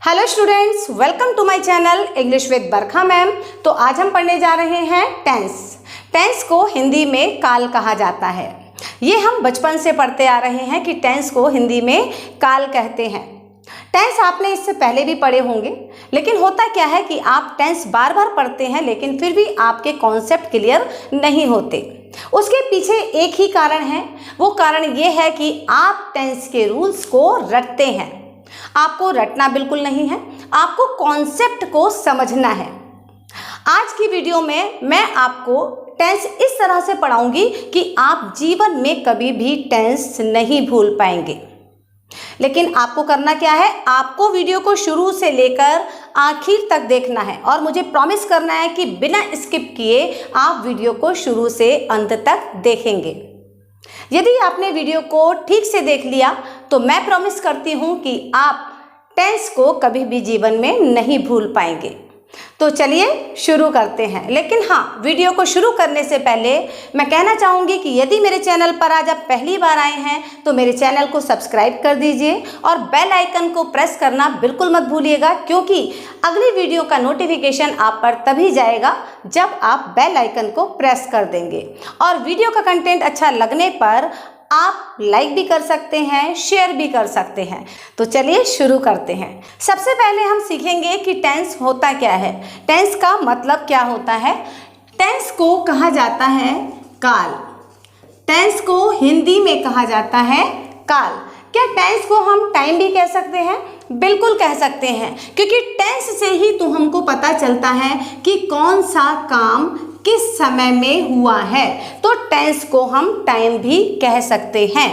Hello students, welcome to my channel English with Barkha ma'am. तो आज हम पढ़ने जा रहे हैं टेंस को हिंदी में काल कहा जाता है। ये हम बचपन से पढ़ते आ रहे हैं कि टेंस को हिंदी में काल कहते हैं। टेंस आपने इससे पहले भी पढ़े होंगे, लेकिन होता क्या है कि आप टेंस बार बार पढ़ते हैं लेकिन फिर भी आपके कॉन्सेप्ट क्लियर नहीं होते। उसके पीछे एक ही कारण है, वो कारण ये है कि आप टेंस के रूल्स को रटते हैं। आपको रटना बिल्कुल नहीं है, आपको कॉन्सेप्ट को समझना है। आज की वीडियो में मैं आपको टेंस इस तरह से पढ़ाऊंगी कि आप जीवन में कभी भी टेंस नहीं भूल पाएंगे। लेकिन आपको करना क्या है, आपको वीडियो को शुरू से लेकर आखिर तक देखना है और मुझे प्रॉमिस करना है कि बिना स्किप किए आप वीडियो को शुरू से अंत तक देखेंगे। यदि आपने वीडियो को ठीक से देख लिया तो मैं प्रॉमिस करती हूँ कि आप टेंस को कभी भी जीवन में नहीं भूल पाएंगे। तो चलिए शुरू करते हैं। लेकिन हाँ, वीडियो को शुरू करने से पहले मैं कहना चाहूँगी कि यदि मेरे चैनल पर आज आप पहली बार आए हैं तो मेरे चैनल को सब्सक्राइब कर दीजिए और बेल आइकन को प्रेस करना बिल्कुल मत भूलिएगा, क्योंकि अगली वीडियो का नोटिफिकेशन आप पर तभी जाएगा जब आप बेल आइकन को प्रेस कर देंगे। और वीडियो का कंटेंट अच्छा लगने पर आप लाइक भी कर सकते हैं, शेयर भी कर सकते हैं। तो चलिए शुरू करते हैं। सबसे पहले हम सीखेंगे कि टेंस होता क्या है, टेंस का मतलब क्या होता है। टेंस को कहा जाता है काल। टेंस को हिंदी में कहा जाता है काल। क्या टेंस को हम टाइम भी कह सकते हैं? बिल्कुल कह सकते हैं, क्योंकि टेंस से ही तो हमको पता चलता है कि कौन सा काम किस समय में हुआ है। तो टेंस को हम टाइम भी कह सकते हैं।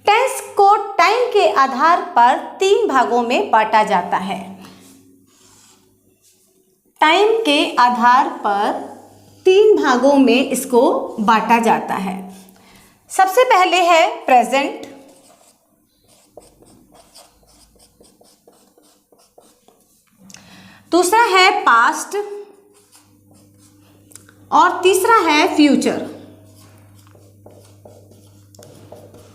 टेंस को टाइम के आधार पर 3 भागों में बांटा जाता है। टाइम के आधार पर 3 भागों में इसको बांटा जाता है। सबसे पहले है प्रेजेंट, दूसरा है पास्ट और तीसरा है फ्यूचर।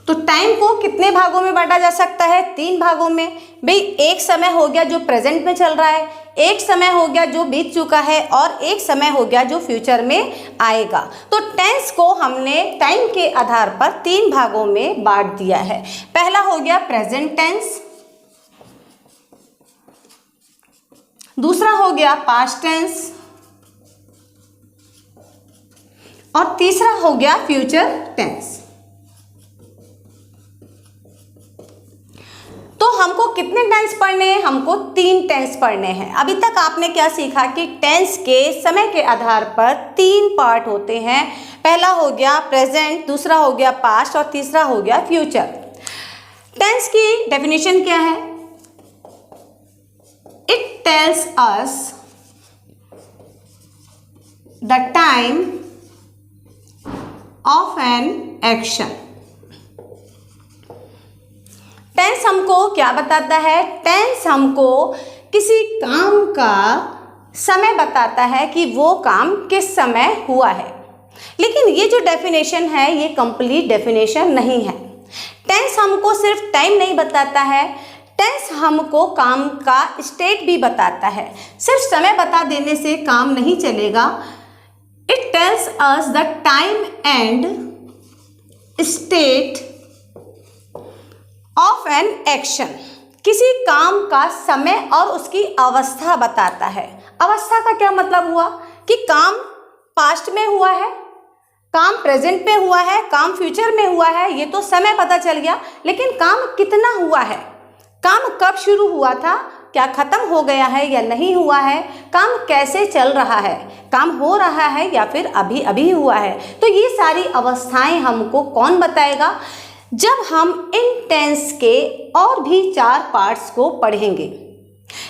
तो टाइम को कितने भागों में बांटा जा सकता है? 3 भागों में। भाई, एक समय हो गया जो प्रेजेंट में चल रहा है, एक समय हो गया जो बीत चुका है और एक समय हो गया जो फ्यूचर में आएगा। तो टेंस को हमने टाइम के आधार पर 3 भागों में बांट दिया है। पहला हो गया प्रेजेंट टेंस, दूसरा हो गया पास्ट टेंस और तीसरा हो गया फ्यूचर टेंस। तो हमको कितने टेंस पढ़ने हैं? हमको 3 टेंस पढ़ने हैं। अभी तक आपने क्या सीखा कि टेंस के समय के आधार पर 3 पार्ट होते हैं। पहला हो गया प्रेजेंट, दूसरा हो गया पास्ट और तीसरा हो गया फ्यूचर। टेंस की डेफिनेशन क्या है? It tells us the time of an action. Tense हमको क्या बताता है? टेंस हमको किसी काम का समय बताता है कि वो काम किस समय हुआ है। लेकिन ये जो डेफिनेशन है ये कंप्लीट डेफिनेशन नहीं है। टेंस हमको सिर्फ टाइम नहीं बताता है, टेंस हमको काम का स्टेट भी बताता है। सिर्फ समय बता देने से काम नहीं चलेगा। It tells us the time and state of an action. किसी काम का समय और उसकी अवस्था बताता है। अवस्था का क्या मतलब हुआ कि काम पास्ट में हुआ है, काम प्रेजेंट में हुआ है, काम फ्यूचर में हुआ है, ये तो समय पता चल गया। लेकिन काम कितना हुआ है, काम कब शुरू हुआ था, क्या खत्म हो गया है या नहीं हुआ है, काम कैसे चल रहा है, काम हो रहा है या फिर अभी अभी हुआ है। तो ये सारी अवस्थाएं हमको कौन बताएगा? जब हम इन टेंस के और भी 4 पार्ट्स को पढ़ेंगे,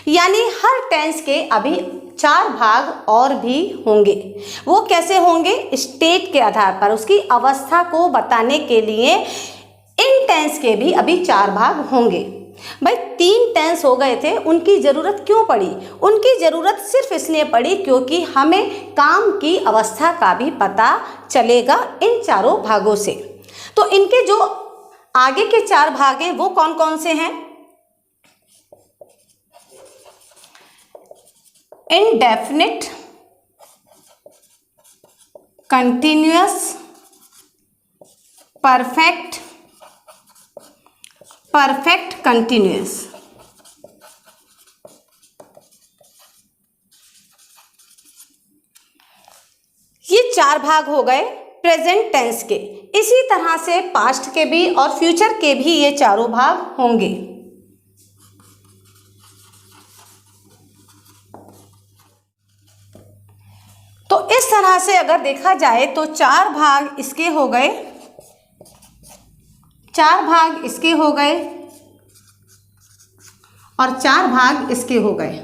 यानी हर टेंस के अभी 4 भाग और भी होंगे। वो कैसे होंगे? स्टेट के आधार पर, उसकी अवस्था को बताने के लिए इन टेंस के भी अभी 4 भाग होंगे। भाई, 3 टेंस हो गए थे, उनकी ज़रूरत क्यों पड़ी? उनकी ज़रूरत सिर्फ इसलिए पड़ी क्योंकि हमें काम की अवस्था का भी पता चलेगा इन 4 भागों से। तो इनके जो आगे के 4 भाग हैं वो कौन कौन से हैं? indefinite continuous perfect continuous। ये 4 भाग हो गए प्रेजेंट टेंस के। इसी तरह से पास्ट के भी और फ्यूचर के भी ये चारों भाग होंगे। तो इस तरह से अगर देखा जाए तो 4 भाग इसके हो गए, 4 भाग इसके हो गए और 4 भाग इसके हो गए।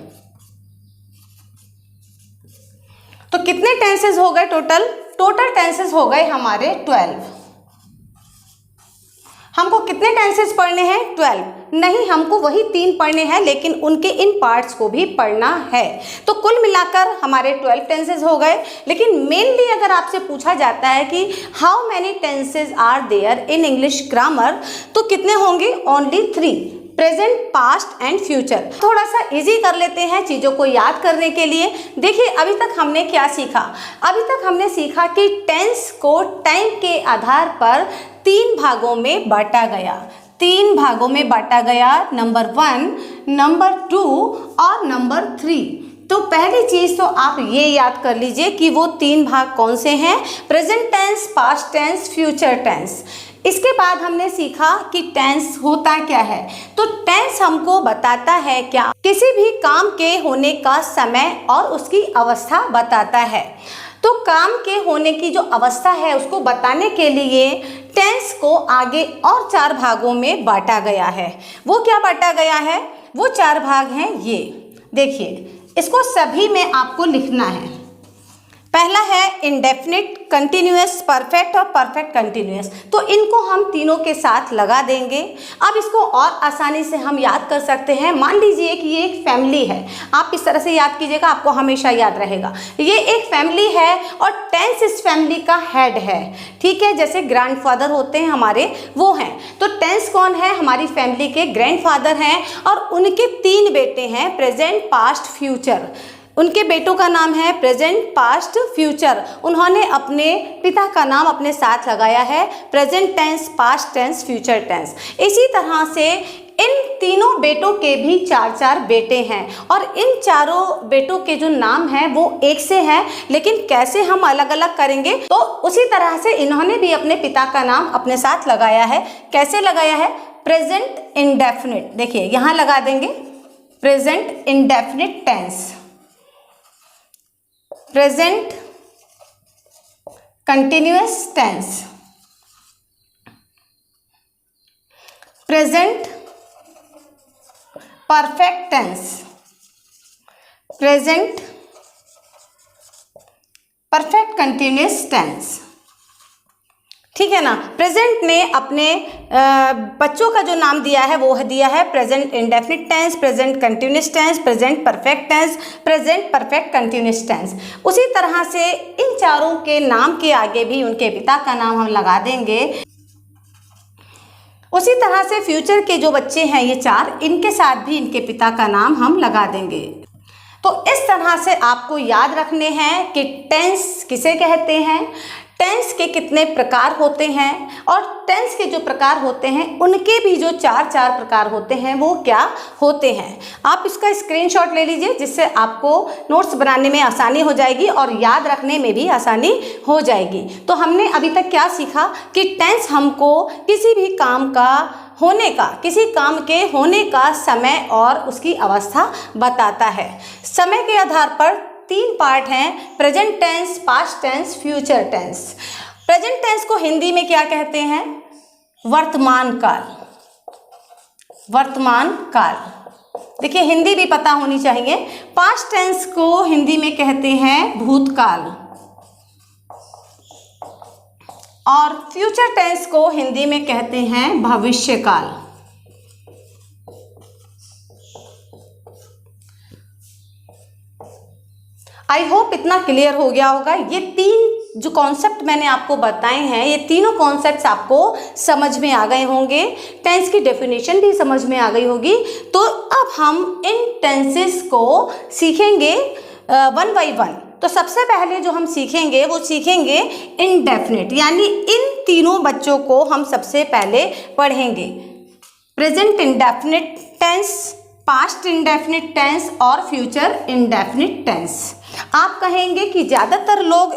तो कितने टेंसेस हो गए टोटल? टोटल टेंसेस हो गए हमारे 12। हमको कितने टेंसेस पढ़ने हैं? 12 नहीं, हमको वही 3 पढ़ने हैं, लेकिन उनके इन पार्ट्स को भी पढ़ना है। तो कुल मिलाकर हमारे 12 टेंसेस हो गए। लेकिन मेनली अगर आपसे पूछा जाता है कि how many tenses are there in English grammar, तो कितने होंगे? Only 3, present, past and future. थोड़ा सा इजी कर लेते हैं चीज़ों को याद करने के लिए। देखिए अभी तक हमने क्या सीखा? अभी तक हमने सीखा कि टेंस को टाइम के आधार पर 3 भागों में बांटा गया। 3 भागों में बांटा गया, नंबर 1, नंबर 2 और नंबर 3। तो पहली चीज़ तो आप ये याद कर लीजिए कि वो 3 भाग कौन से हैं? Present tense, past tense, future tense. इसके बाद हमने सीखा कि टेंस होता क्या है। तो टेंस हमको बताता है क्या? किसी भी काम के होने का समय और उसकी अवस्था बताता है। तो काम के होने की जो अवस्था है उसको बताने के लिए टेंस को आगे और 4 भागों में बांटा गया है। वो क्या बांटा गया है? वो 4 भाग हैं ये। देखिए इसको सभी में आपको लिखना है। पहला है इंडेफिनिट, कंटिन्यूअस, परफेक्ट और परफेक्ट कंटिन्यूअस। तो इनको हम तीनों के साथ लगा देंगे। अब इसको और आसानी से हम याद कर सकते हैं। मान लीजिए कि ये एक फैमिली है, आप इस तरह से याद कीजिएगा, आपको हमेशा याद रहेगा। ये एक फैमिली है और टेंस इस फैमिली का हेड है, ठीक है। जैसे ग्रैंडफादर होते हैं हमारे, वो हैं। तो टेंस कौन है? हमारी फैमिली के ग्रैंडफादर हैं और उनके 3 बेटे हैं, प्रेजेंट, पास्ट, फ्यूचर। उनके बेटों का नाम है प्रेजेंट, पास्ट, फ्यूचर। उन्होंने अपने पिता का नाम अपने साथ लगाया है, present tense, past tense, future tense. इसी तरह से इन तीनों बेटों के भी 4-4 बेटे हैं और इन चारों बेटों के जो नाम हैं वो एक से हैं, लेकिन कैसे हम अलग अलग करेंगे? तो उसी तरह से इन्होंने भी अपने पिता का नाम अपने साथ लगाया है। कैसे लगाया है? Present indefinite. देखिए यहाँ लगा देंगे present indefinite tense, present continuous tense, present perfect tense, present perfect continuous tense, ठीक है ना। प्रेजेंट ने अपने बच्चों का जो नाम दिया है वो दिया है present indefinite tense, present continuous tense, present perfect tense, present perfect continuous tense. उसी तरह से इन चारों के नाम के आगे भी उनके पिता का नाम हम लगा देंगे। उसी तरह से फ्यूचर के जो बच्चे हैं ये 4, इनके साथ भी इनके पिता का नाम हम लगा देंगे। तो इस तरह से आपको याद रखने हैं कि टेंस किसे कहते हैं, टेंस के कितने प्रकार होते हैं और टेंस के जो प्रकार होते हैं उनके भी जो 4-4 प्रकार होते हैं वो क्या होते हैं। आप इसका स्क्रीनशॉट ले लीजिए, जिससे आपको नोट्स बनाने में आसानी हो जाएगी और याद रखने में भी आसानी हो जाएगी। तो हमने अभी तक क्या सीखा कि टेंस हमको किसी भी काम का होने का, किसी काम के होने का समय और उसकी अवस्था बताता है। समय के आधार पर 3 पार्ट हैं, present tense, past tense, future tense. Present tense को हिंदी में क्या कहते हैं? वर्तमान काल। वर्तमान काल, देखिए हिंदी भी पता होनी चाहिए। पास्ट टेंस को हिंदी में कहते हैं भूतकाल और फ्यूचर टेंस को हिंदी में कहते हैं भविष्यकाल। आई होप इतना क्लियर हो गया होगा। ये 3 जो कॉन्सेप्ट मैंने आपको बताए हैं, ये तीनों कॉन्सेप्ट्स आपको समझ में आ गए होंगे। टेंस की डेफिनेशन भी समझ में आ गई होगी। तो अब हम इन टेंसेस को सीखेंगे वन बाई वन। तो सबसे पहले जो हम सीखेंगे वो सीखेंगे इंडेफिनिट, यानी इन तीनों बच्चों को हम सबसे पहले पढ़ेंगे। Present indefinite tense, past indefinite tense और फ्यूचर इंडेफिनिट टेंस। आप कहेंगे कि ज़्यादातर लोग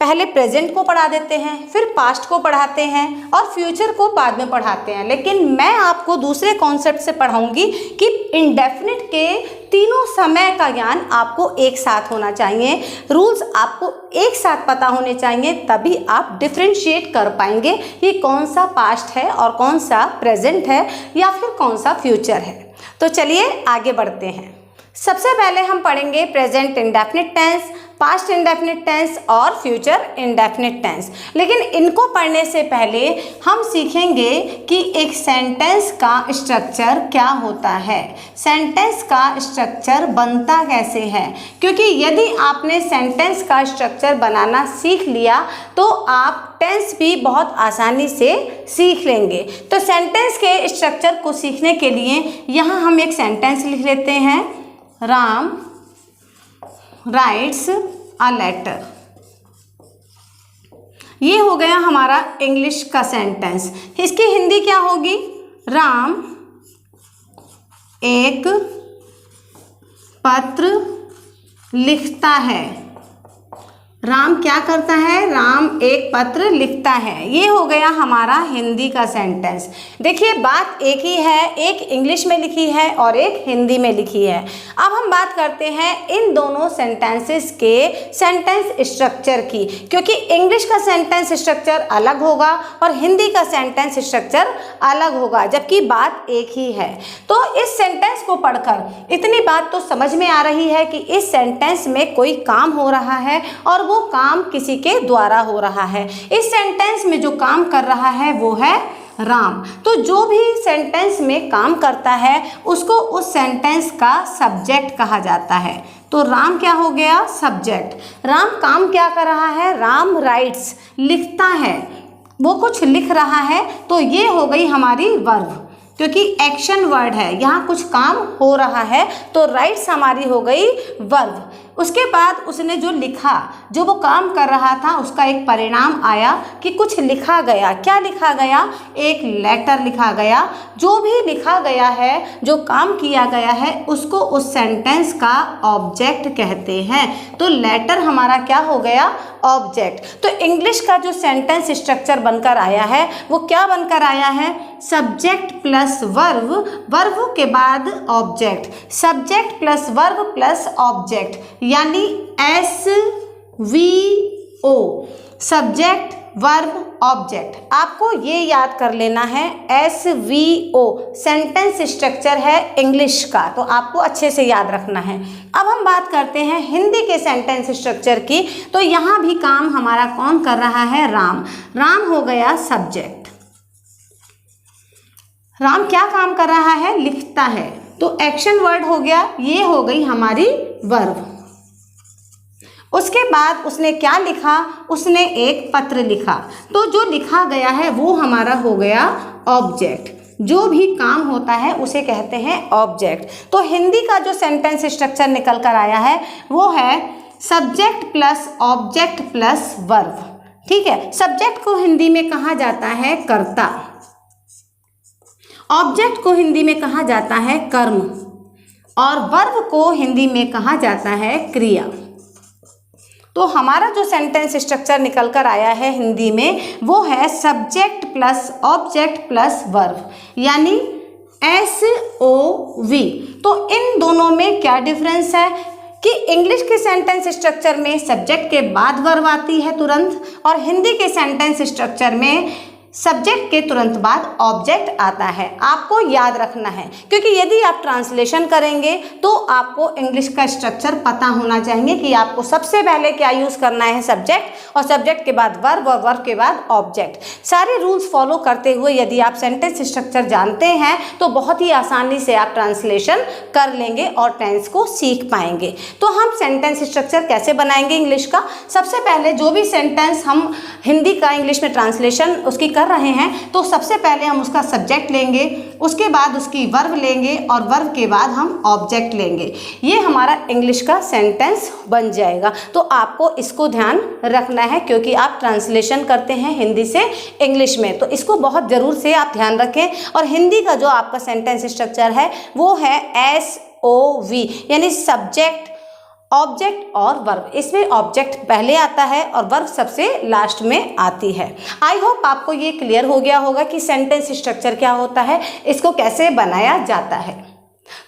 पहले प्रेजेंट को पढ़ा देते हैं, फिर पास्ट को पढ़ाते हैं और फ्यूचर को बाद में पढ़ाते हैं, लेकिन मैं आपको दूसरे कॉन्सेप्ट से पढ़ाऊंगी कि इंडेफिनिट के तीनों समय का ज्ञान आपको एक साथ होना चाहिए, रूल्स आपको एक साथ पता होने चाहिए, तभी आप डिफ्रेंशिएट कर पाएंगे कि कौन सा पास्ट है और कौन सा प्रेजेंट है या फिर कौन सा फ्यूचर है। तो चलिए आगे बढ़ते हैं। सबसे पहले हम पढ़ेंगे present indefinite tense, past indefinite tense और फ्यूचर इंडेफिनिट टेंस। लेकिन इनको पढ़ने से पहले हम सीखेंगे कि एक सेंटेंस का स्ट्रक्चर क्या होता है, सेंटेंस का स्ट्रक्चर बनता कैसे है, क्योंकि यदि आपने सेंटेंस का स्ट्रक्चर बनाना सीख लिया तो आप टेंस भी बहुत आसानी से सीख लेंगे। तो सेंटेंस के स्ट्रक्चर को सीखने के लिए यहाँ हम एक सेंटेंस लिख लेते हैं, राम राइट्स अ लेटर। ये हो गया हमारा इंग्लिश का सेंटेंस। इसकी हिंदी क्या होगी? राम एक पत्र लिखता है। राम क्या करता है? राम एक पत्र लिखता है। ये हो गया हमारा हिंदी का सेंटेंस। देखिए बात एक ही है, एक इंग्लिश में लिखी है और एक हिंदी में लिखी है। अब हम बात करते हैं इन दोनों सेंटेंसेस के सेंटेंस स्ट्रक्चर की, क्योंकि इंग्लिश का सेंटेंस स्ट्रक्चर अलग होगा और हिंदी का सेंटेंस स्ट्रक्चर अलग होगा, जबकि बात एक ही है। तो इस सेंटेंस को पढ़कर इतनी बात तो समझ में आ रही है कि इस सेंटेंस में कोई काम हो रहा है और वो काम किसी के द्वारा हो रहा है। इस सेंटेंस में जो काम कर रहा है वो है राम। तो जो भी सेंटेंस में काम करता है उसको उस सेंटेंस का सब्जेक्ट कहा जाता है। तो राम क्या हो गया? सब्जेक्ट। राम काम क्या कर रहा है? राम राइट्स, लिखता है, वो कुछ लिख रहा है। तो ये हो गई हमारी वर्ब, क्योंकि एक्शन वर्ड है, यहाँ कुछ काम हो रहा है, तो राइट्स हमारी हो गई वर्ब। उसके बाद उसने जो लिखा, जो वो काम कर रहा था, उसका एक परिणाम आया कि कुछ लिखा गया। क्या लिखा गया? एक लेटर लिखा गया। जो भी लिखा गया है, जो काम किया गया है, उसको उस सेंटेंस का ऑब्जेक्ट कहते हैं। तो लेटर हमारा क्या हो गया? ऑब्जेक्ट। तो इंग्लिश का जो सेंटेंस स्ट्रक्चर बनकर आया है वो क्या बनकर आया है? सब्जेक्ट प्लस वर्ब, वर्ब के बाद object, subject plus verb plus object, यानी SVO, सब्जेक्ट वर्ब ऑब्जेक्ट। आपको ये याद कर लेना है, SVO सेंटेंस स्ट्रक्चर है इंग्लिश का, तो आपको अच्छे से याद रखना है। अब हम बात करते हैं हिंदी के सेंटेंस स्ट्रक्चर की। तो यहाँ भी काम हमारा कौन कर रहा है? राम। राम हो गया सब्जेक्ट। राम क्या काम कर रहा है? लिखता है, तो एक्शन वर्ड हो गया, ये हो गई हमारी वर्ब। उसके बाद उसने क्या लिखा? उसने एक पत्र लिखा, तो जो लिखा गया है वो हमारा हो गया ऑब्जेक्ट। जो भी काम होता है उसे कहते हैं ऑब्जेक्ट। तो हिंदी का जो सेंटेंस स्ट्रक्चर निकल कर आया है वो है subject plus object plus verb. ठीक है, सब्जेक्ट को हिंदी में कहा जाता है कर्ता, ऑब्जेक्ट को हिंदी में कहा जाता है कर्म और वर्ब को हिंदी में कहा जाता है क्रिया। तो हमारा जो सेंटेंस स्ट्रक्चर निकल कर आया है हिंदी में वो है subject plus object plus verb, यानी SOV। तो इन दोनों में क्या डिफरेंस है कि इंग्लिश के सेंटेंस स्ट्रक्चर में सब्जेक्ट के बाद वर्ब आती है तुरंत, और हिंदी के सेंटेंस स्ट्रक्चर में सब्जेक्ट के तुरंत बाद ऑब्जेक्ट आता है। आपको याद रखना है, क्योंकि यदि आप ट्रांसलेशन करेंगे तो आपको इंग्लिश का स्ट्रक्चर पता होना चाहिए कि आपको सबसे पहले क्या यूज़ करना है, सब्जेक्ट, और सब्जेक्ट के बाद वर्ब और वर्ब के बाद ऑब्जेक्ट। सारे रूल्स फॉलो करते हुए यदि आप सेंटेंस स्ट्रक्चर जानते हैं तो बहुत ही आसानी से आप ट्रांसलेशन कर लेंगे और टेंस को सीख पाएंगे। तो हम सेंटेंस स्ट्रक्चर कैसे बनाएंगे इंग्लिश का? सबसे पहले जो भी सेंटेंस हम हिंदी का इंग्लिश में ट्रांसलेशन उसकी कर रहे हैं तो सबसे पहले हम उसका सब्जेक्ट लेंगे, उसके बाद उसकी वर्ब लेंगे और वर्ब के बाद हम ऑब्जेक्ट लेंगे। ये हमारा इंग्लिश का सेंटेंस बन जाएगा। तो आपको इसको ध्यान रखना है क्योंकि आप ट्रांसलेशन करते हैं हिंदी से इंग्लिश में, तो इसको बहुत ज़रूर से आप ध्यान रखें। और हिंदी का जो आपका सेंटेंस स्ट्रक्चर है वो है SOV, यानी सब्जेक्ट, ऑब्जेक्ट और वर्ब। इसमें ऑब्जेक्ट पहले आता है और वर्ब सबसे लास्ट में आती है। आई होप आपको ये क्लियर हो गया होगा कि सेंटेंस स्ट्रक्चर क्या होता है, इसको कैसे बनाया जाता है।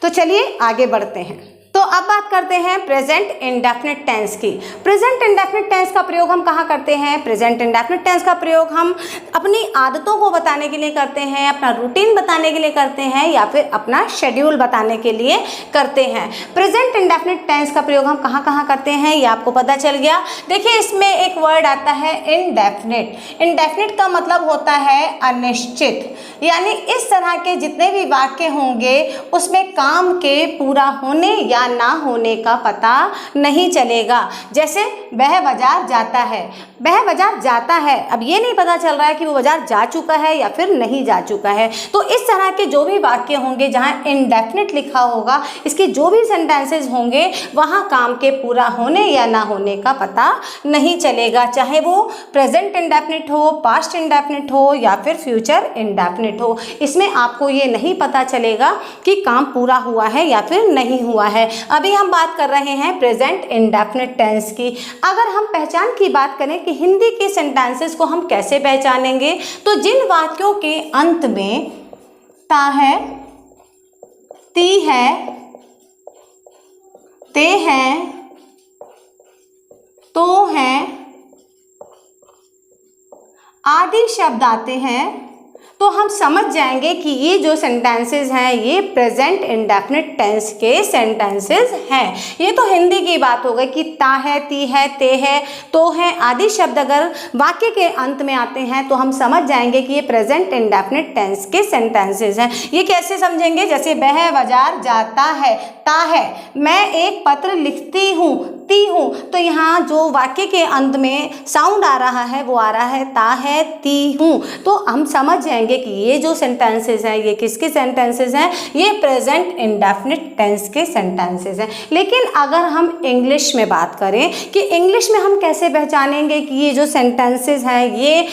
तो चलिए आगे बढ़ते हैं। तो अब बात करते हैं प्रेजेंट इंडेफिनिट टेंस की। प्रेजेंट इंडेफिनिट टेंस का प्रयोग हम कहाँ करते हैं? प्रेजेंट इंडेफिनिट टेंस का प्रयोग हम अपनी आदतों को बताने के लिए करते हैं, अपना रूटीन बताने के लिए करते हैं, या फिर अपना शेड्यूल बताने के लिए करते हैं। प्रेजेंट इंडेफिनिट टेंस का प्रयोग हम कहाँ कहाँ करते हैं ये आपको पता चल गया। देखिए इसमें एक वर्ड आता है इंडेफिनिट। इंडेफिनिट का मतलब होता है अनिश्चित, यानी इस तरह के जितने भी वाक्य होंगे उसमें काम के पूरा होने या ना होने का पता नहीं चलेगा। जैसे वह बाजार जाता है, वह बाजार जाता है, अब ये नहीं पता चल रहा है कि वो बाजार जा चुका है या फिर नहीं जा चुका है। तो इस तरह के जो भी वाक्य होंगे जहाँ इंडेफिनिट लिखा होगा, इसके जो भी सेंटेंसेस होंगे वहाँ काम के पूरा होने या ना होने का पता नहीं चलेगा, चाहे वो प्रेजेंट इंडेफिनिट हो, पास्ट इंडेफिनिट हो या फिर फ्यूचर इंडेफिनिट हो। इसमें आपको ये नहीं पता चलेगा कि काम पूरा हुआ है या फिर नहीं हुआ है। अभी हम बात कर रहे हैं प्रेजेंट इंडेफिनिट टेंस की। अगर हम पहचान की बात करें कि हिंदी के सेंटेंसेस को हम कैसे पहचानेंगे, तो जिन वाक्यों के अंत में ता है, ती है, ते हैं, तो हैं आदि शब्द आते हैं, तो हम समझ जाएंगे कि ये जो सेंटेंसेस हैं ये प्रेजेंट इंडेफिनिट टेंस के सेंटेंसेस हैं। ये तो हिंदी की बात हो गई कि ता है, ती है, ते है, तो है आदि शब्द अगर वाक्य के अंत में आते हैं तो हम समझ जाएंगे कि ये प्रेजेंट इंडेफिनिट टेंस के सेंटेंसेस हैं। ये कैसे समझेंगे? जैसे वह बाजार जाता है, ता है, मैं एक पत्र लिखती हूँ, ती हूँ, तो यहाँ जो वाक्य के अंत में साउंड आ रहा है वो आ रहा है ता है, ती हूँ। तो हम समझ जाएंगे कि ये जो सेंटेंसेस हैं ये किसके सेंटेंसेस हैं? ये प्रेजेंट इंडेफिनिट टेंस के सेंटेंसेस हैं। लेकिन अगर हम इंग्लिश में बात करें कि इंग्लिश में हम कैसे पहचानेंगे कि ये जो सेंटेंसेस हैं ये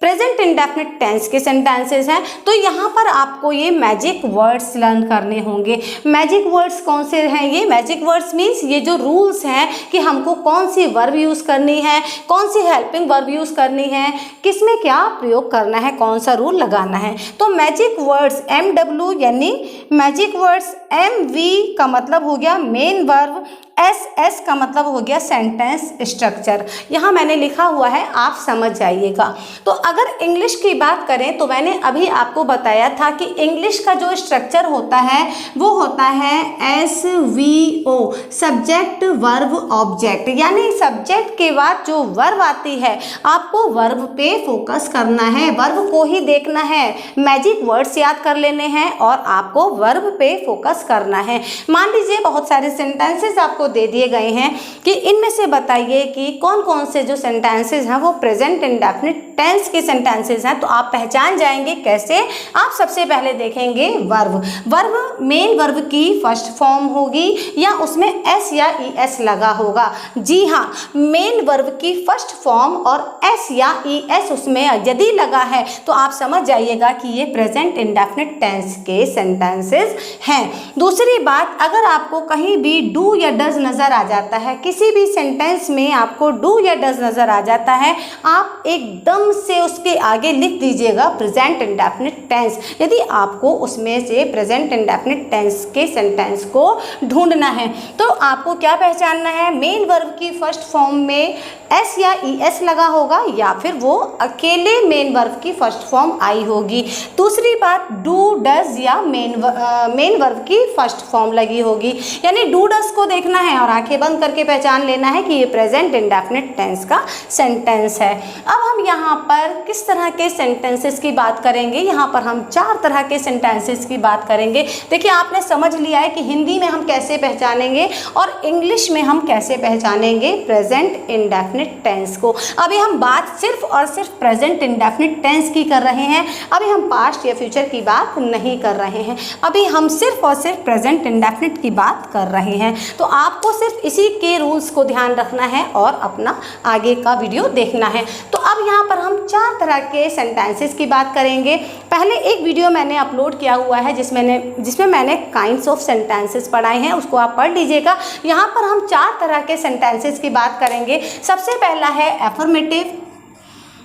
प्रेजेंट इंडेफिनिट टेंस के सेंटेंसेस हैं, तो यहाँ पर आपको ये मैजिक वर्ड्स लर्न करने होंगे। मैजिक वर्ड्स कौन से हैं? ये मैजिक वर्ड्स मीन्स ये जो रूल्स हैं कि हमको कौन सी वर्ब यूज़ करनी है, कौन सी हेल्पिंग वर्ब यूज़ करनी है, किस में क्या प्रयोग करना है, कौन सा रूल लगाना है। तो मैजिक वर्ड्स MW यानी मैजिक वर्ड्स, MV का मतलब हो गया मेन वर्ब, SS का मतलब हो गया सेंटेंस स्ट्रक्चर। यहाँ मैंने लिखा हुआ है, आप समझ जाइएगा। तो अगर इंग्लिश की बात करें तो मैंने अभी आपको बताया था कि इंग्लिश का जो स्ट्रक्चर होता है वो होता है SVO, सब्जेक्ट वर्ब ऑब्जेक्ट, यानी सब्जेक्ट के बाद जो वर्ब आती है आपको वर्ब पे फोकस करना है, वर्ब को ही देखना है, मैजिक वर्ड्स याद कर लेने हैं और आपको वर्ब पे फोकस करना है। मान लीजिए बहुत सारे सेंटेंसेस आपको दे दिए गए हैं कि इनमें से बताइए कि कौन कौन से जो सेंटेंसेस हैं वो प्रेजेंट इंडेफिनिट टेंस के सेंटेंसेस हैं। तो आप पहचान जाएंगे कैसे? आप सबसे पहले देखेंगे वर्ब। वर्ब मेन वर्ब की फर्स्ट फॉर्म होगी या उसमें S या ES लगा होगा। जी हाँ, मेन वर्ब की फर्स्ट फॉर्म और S या ES उसमें यदि लगा है तो आप समझ जाइएगा कि ये प्रेजेंट इंडेफिनिट टेंस के सेंटेंसेस हैं। दूसरी बात, अगर आपको कहीं भी डू या डज नज़र आ जाता है, किसी भी सेंटेंस में आपको डू या डज नज़र आ जाता है, आप एकदम से उसके आगे लिख दीजिएगा प्रेजेंट इंडेफिनिट टेंस। यदि आपको उसमें से प्रेजेंट इंडेफिनिट टेंस के सेंटेंस को ढूंढना है तो आपको क्या पहचानना है? मेन वर्ब की फर्स्ट फॉर्म में S या ES लगा होगा या फिर वो अकेले मेन वर्ब की फर्स्ट फॉर्म आई होगी। दूसरी बात, डू डज या मेन वर्ब की फर्स्ट फॉर्म लगी होगी, यानी डू डज को देखना है और आंखें बंद करके पहचान लेना है कि ये प्रेजेंट इंडेफिनिट टेंस का सेंटेंस है। अब हम यहाँ यहाँ पर किस तरह के सेंटेंसेस की बात करेंगे, यहाँ पर हम 4 तरह के सेंटेंसेस की बात करेंगे। देखिए आपने समझ लिया है कि हिंदी में हम कैसे पहचानेंगे और इंग्लिश में हम कैसे पहचानेंगे प्रेजेंट इंडेफिनिट टेंस को। अभी हम बात सिर्फ और सिर्फ प्रेजेंट इंडेफिनिट टेंस की कर रहे हैं, अभी हम पास्ट या फ्यूचर की बात नहीं कर रहे हैं, अभी हम सिर्फ और सिर्फ प्रेजेंट इंडेफिनिट की बात कर रहे हैं। तो आपको सिर्फ इसी के रूल्स को ध्यान रखना है और अपना आगे का वीडियो देखना है। तो अब यहाँ पर हम 4 तरह के सेंटेंसेस की बात करेंगे। पहले एक वीडियो मैंने अपलोड किया हुआ है जिसमें मैंने काइंड्स ऑफ सेंटेंसेस पढ़ाए हैं, उसको आप पढ़ लीजिएगा। यहाँ पर हम 4 तरह के सेंटेंसेस की बात करेंगे। सबसे पहला है एफर्मेटिव,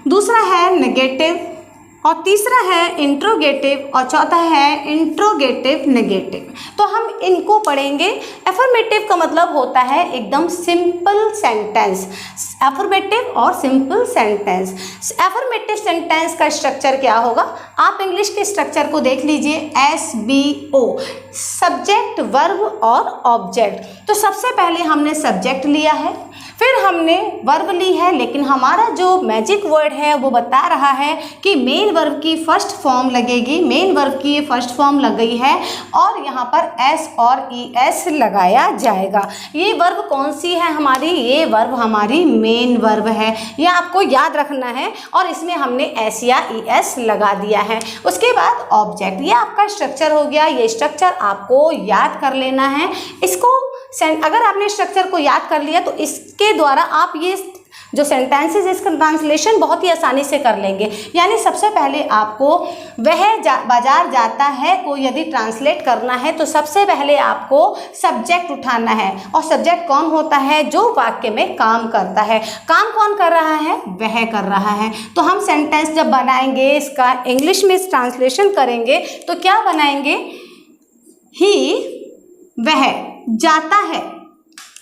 दूसरा है नेगेटिव, और तीसरा है इंट्रोगेटिव, और चौथा है इंट्रोगेटिव नेगेटिव। तो हम इनको पढ़ेंगे। एफर्मेटिव का मतलब होता है एकदम सिंपल सेंटेंस, एफर्मेटिव और सिंपल सेंटेंस। एफर्मेटिव सेंटेंस का स्ट्रक्चर क्या होगा, आप इंग्लिश के स्ट्रक्चर को देख लीजिए, SBO, सब्जेक्ट, वर्ब और ऑब्जेक्ट। तो सबसे पहले हमने सब्जेक्ट लिया है, फिर हमने वर्ब ली है, लेकिन हमारा जो मैजिक वर्ड है वो बता रहा है कि मेन वर्ब की फर्स्ट फॉर्म लगेगी, मेन वर्ब की ये फर्स्ट फॉर्म लग गई है और यहाँ पर S और ES लगाया जाएगा। ये वर्ब कौन सी है हमारी, ये वर्ब हमारी मेन वर्ब है, ये आपको याद रखना है और इसमें हमने S या ES लगा दिया है। उसके बाद ऑब्जेक्ट, ये आपका स्ट्रक्चर हो गया, ये स्ट्रक्चर आपको याद कर लेना है। इसको अगर आपने स्ट्रक्चर को याद कर लिया तो इसके द्वारा आप ये जो सेंटेंसेस इसका ट्रांसलेशन बहुत ही आसानी से कर लेंगे। यानी सबसे पहले आपको बाजार जाता है को यदि ट्रांसलेट करना है तो सबसे पहले आपको सब्जेक्ट उठाना है, और सब्जेक्ट कौन होता है, जो वाक्य में काम करता है। काम कौन कर रहा है, वह कर रहा है। तो हम सेंटेंस जब बनाएंगे, इसका इंग्लिश में ट्रांसलेशन करेंगे तो क्या बनाएंगे, ही वह जाता है।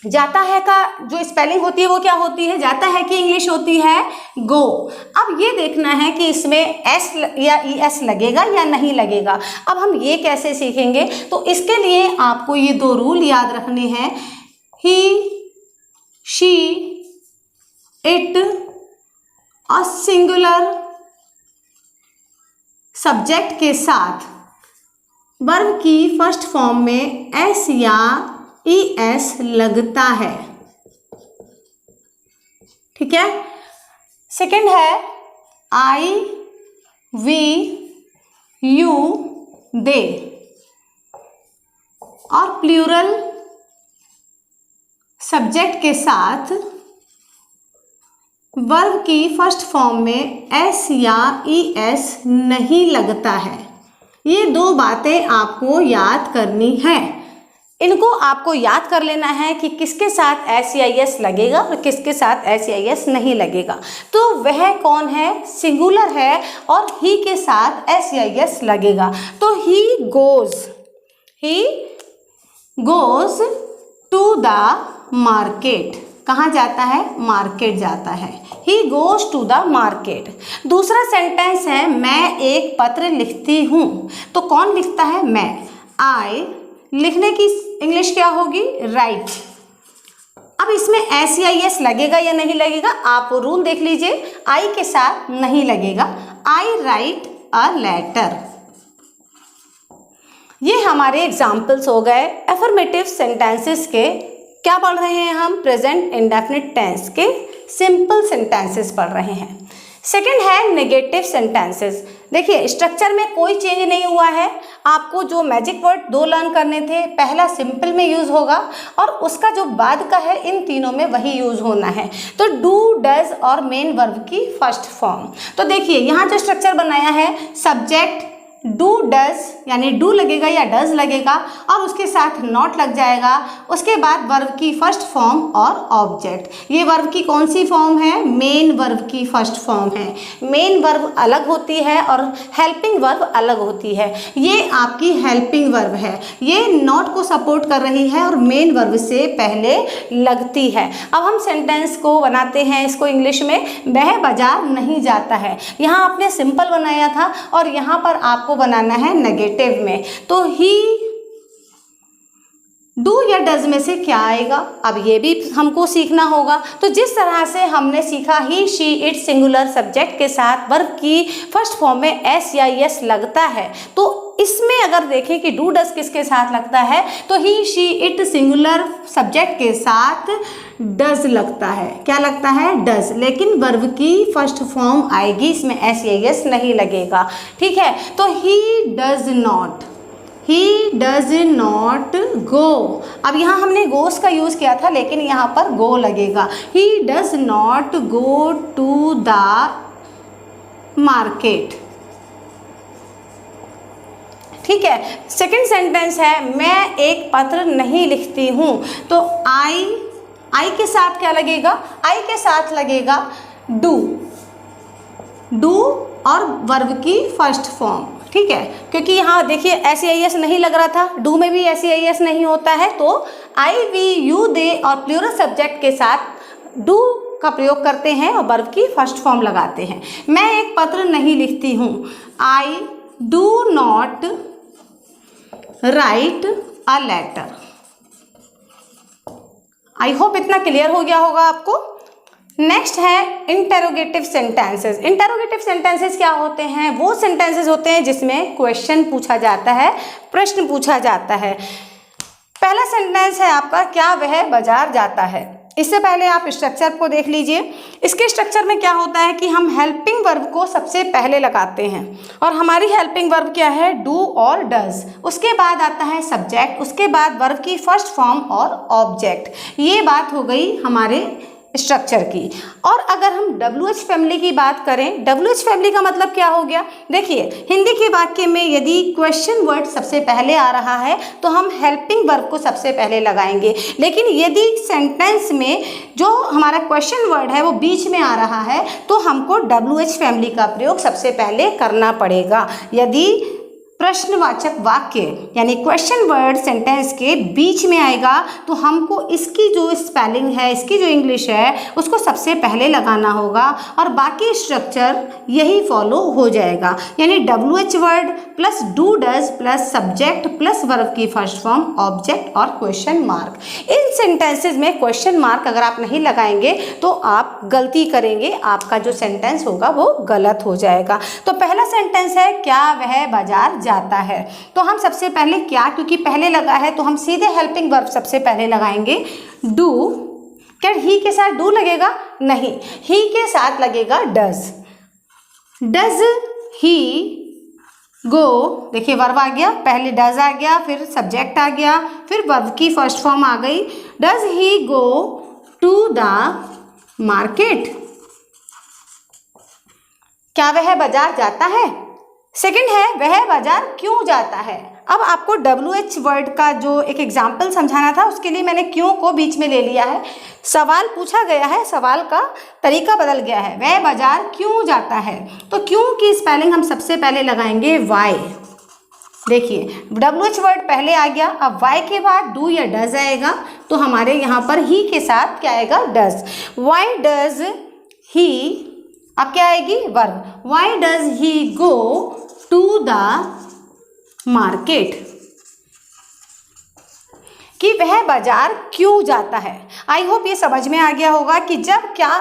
जाता है का जो स्पेलिंग होती है वो क्या होती है, जाता है की इंग्लिश होती है गो। अब ये देखना है कि इसमें S या ES लगेगा या नहीं लगेगा। अब हम ये कैसे सीखेंगे, तो इसके लिए आपको ये 2 रूल याद रखने हैं। ही, शी, इट और सिंगुलर सब्जेक्ट के साथ वर्ब की फर्स्ट फॉर्म में S या ES लगता है, ठीक है। सेकंड है I, we, you, they, और प्लूरल सब्जेक्ट के साथ वर्ब की फर्स्ट फॉर्म में S या ES नहीं लगता है। ये 2 बातें आपको याद करनी है। इनको आपको याद कर लेना है कि किसके साथ S या ES लगेगा और किसके साथ S या ES नहीं लगेगा। तो वह कौन है, सिंगुलर है और ही के साथ S या ES लगेगा। तो he goes to the market, कहाँ जाता है, मार्केट जाता है। He goes to the market. दूसरा सेंटेंस है मैं एक पत्र लिखती हूँ, तो कौन लिखता है, मैं। आई, लिखने की इंग्लिश क्या होगी, राइट। अब इसमें S या ES लगेगा या नहीं लगेगा, आप रूल देख लीजिए, आई के साथ नहीं लगेगा। आई राइट अ लेटर। ये हमारे एग्जाम्पल्स हो गए एफर्मेटिव सेंटेंसेस के। क्या पढ़ रहे हैं हम, प्रेजेंट इंडेफिनिट टेंस के सिंपल सेंटेंसेस पढ़ रहे हैं। सेकंड है नेगेटिव सेंटेंसेस। देखिए स्ट्रक्चर में कोई चेंज नहीं हुआ है, आपको जो मैजिक वर्ड 2 लर्न करने थे, पहला सिंपल में यूज़ होगा और उसका जो बाद का है इन तीनों में वही यूज़ होना है। तो डू, डज और मेन वर्ब की फर्स्ट फॉर्म। तो देखिए यहाँ जो स्ट्रक्चर बनाया है, सब्जेक्ट डू डज यानी डू लगेगा या डज लगेगा और उसके साथ नॉट लग जाएगा। उसके बाद वर्ब की फर्स्ट फॉर्म और ऑब्जेक्ट। ये वर्ब की कौन सी फॉर्म है, मेन वर्ब की फर्स्ट फॉर्म है। मेन वर्ब अलग होती है और हेल्पिंग वर्ब अलग होती है। ये आपकी हेल्पिंग वर्ब है, ये नॉट को सपोर्ट कर रही है और मेन वर्ब से पहले लगती है। अब हम सेंटेंस को बनाते हैं, इसको इंग्लिश में, वह बाजार नहीं जाता है। यहाँ आपने सिंपल बनाया था और यहाँ पर आपको बनाना है नेगेटिव में। तो ही डू या डज में से क्या आएगा, अब ये भी हमको सीखना होगा। तो जिस तरह से हमने सीखा ही शी इट सिंगुलर सब्जेक्ट के साथ वर्ब की फर्स्ट फॉर्म में एस या यस लगता है, तो इसमें अगर देखें कि डू डज किसके साथ लगता है, तो ही शी इट सिंगुलर सब्जेक्ट के साथ डज लगता है। क्या लगता है? डज। लेकिन वर्ब की फर्स्ट फॉर्म आएगी, इसमें एस या यस नहीं लगेगा। ठीक है, तो ही does not, he does not गो। अब यहाँ हमने गोस का यूज़ किया था, लेकिन यहाँ पर गो लगेगा। He does not go to the market. ठीक है, सेकंड सेंटेंस है मैं एक पत्र नहीं लिखती हूँ, तो आई के साथ क्या लगेगा? आई के साथ लगेगा डू, डू और वर्ब की फर्स्ट फॉर्म। ठीक है, क्योंकि यहाँ देखिए एस आई एस नहीं लग रहा था, डू में भी एस आई एस नहीं होता है, तो आई वी यू दे और प्लूरल सब्जेक्ट के साथ डू का प्रयोग करते हैं और वर्ब की फर्स्ट फॉर्म लगाते हैं। मैं एक पत्र नहीं लिखती हूँ, I do not write a letter. I hope इतना क्लियर हो गया होगा आपको। नेक्स्ट है इंटेरोगेटिव सेंटेंसेस। इंटेरोगेटिव सेंटेंसेस क्या होते हैं? वो सेंटेंसेस होते हैं जिसमें क्वेश्चन पूछा जाता है, प्रश्न पूछा जाता है। पहला सेंटेंस है आपका, क्या वह बाजार जाता है। इससे पहले आप स्ट्रक्चर को देख लीजिए। इसके स्ट्रक्चर में क्या होता है कि हम हेल्पिंग वर्ब को सबसे पहले लगाते हैं, और हमारी हेल्पिंग वर्ब क्या है? डू और डज। उसके बाद आता है सब्जेक्ट, उसके बाद वर्ब की फर्स्ट फॉर्म और ऑब्जेक्ट। ये बात हो गई हमारे स्ट्रक्चर की। और अगर हम WH फैमिली की बात करें, WH फैमिली का मतलब क्या हो गया? देखिए हिंदी के वाक्य में यदि क्वेश्चन वर्ड सबसे पहले आ रहा है तो हम हेल्पिंग वर्ब को सबसे पहले लगाएंगे, लेकिन यदि सेंटेंस में जो हमारा क्वेश्चन वर्ड है वो बीच में आ रहा है तो हमको WH फैमिली का प्रयोग सबसे पहले करना पड़ेगा। यदि प्रश्नवाचक वाक्य यानी क्वेश्चन वर्ड सेंटेंस के बीच में आएगा तो हमको इसकी जो स्पेलिंग है, इसकी जो इंग्लिश है, उसको सबसे पहले लगाना होगा और बाकी स्ट्रक्चर यही फॉलो हो जाएगा। यानी WH word plus do does plus subject plus verb की फर्स्ट फॉर्म, ऑब्जेक्ट और क्वेश्चन मार्क। इन सेंटेंसेज में क्वेश्चन मार्क अगर आप नहीं लगाएंगे तो आप गलती करेंगे, आपका जो सेंटेंस होगा वो गलत हो जाएगा। तो पहला सेंटेंस है, क्या वह बाजार जाता है। तो हम सबसे पहले क्या, क्योंकि पहले लगा है तो हम सीधे हेल्पिंग वर्ब सबसे पहले लगाएंगे डू। क्या ही के साथ डू लगेगा? नहीं, ही के साथ लगेगा डज। डज ही गो, देखिए वर्ब आ गया, पहले डज आ गया, फिर सब्जेक्ट आ गया, फिर वर्ब की फर्स्ट फॉर्म आ गई। Does he go to the market. क्या वह बाजार जाता है। सेकंड है, वह बाजार क्यों जाता है। अब आपको WH वर्ड का जो एक एग्जाम्पल समझाना था, उसके लिए मैंने क्यों को बीच में ले लिया है। सवाल पूछा गया है, सवाल का तरीका बदल गया है। वह बाजार क्यों जाता है, तो क्यों की स्पेलिंग हम सबसे पहले लगाएंगे वाई। देखिए WH वर्ड पहले आ गया, अब वाई के बाद डू या डज आएगा, तो हमारे यहाँ पर ही के साथ क्या आएगा? डज। वाई डज ही, अब क्या आएगी? Verb. Why does he go to the market, कि वह बाजार क्यों जाता है। आई होप ये समझ में आ गया होगा कि जब क्या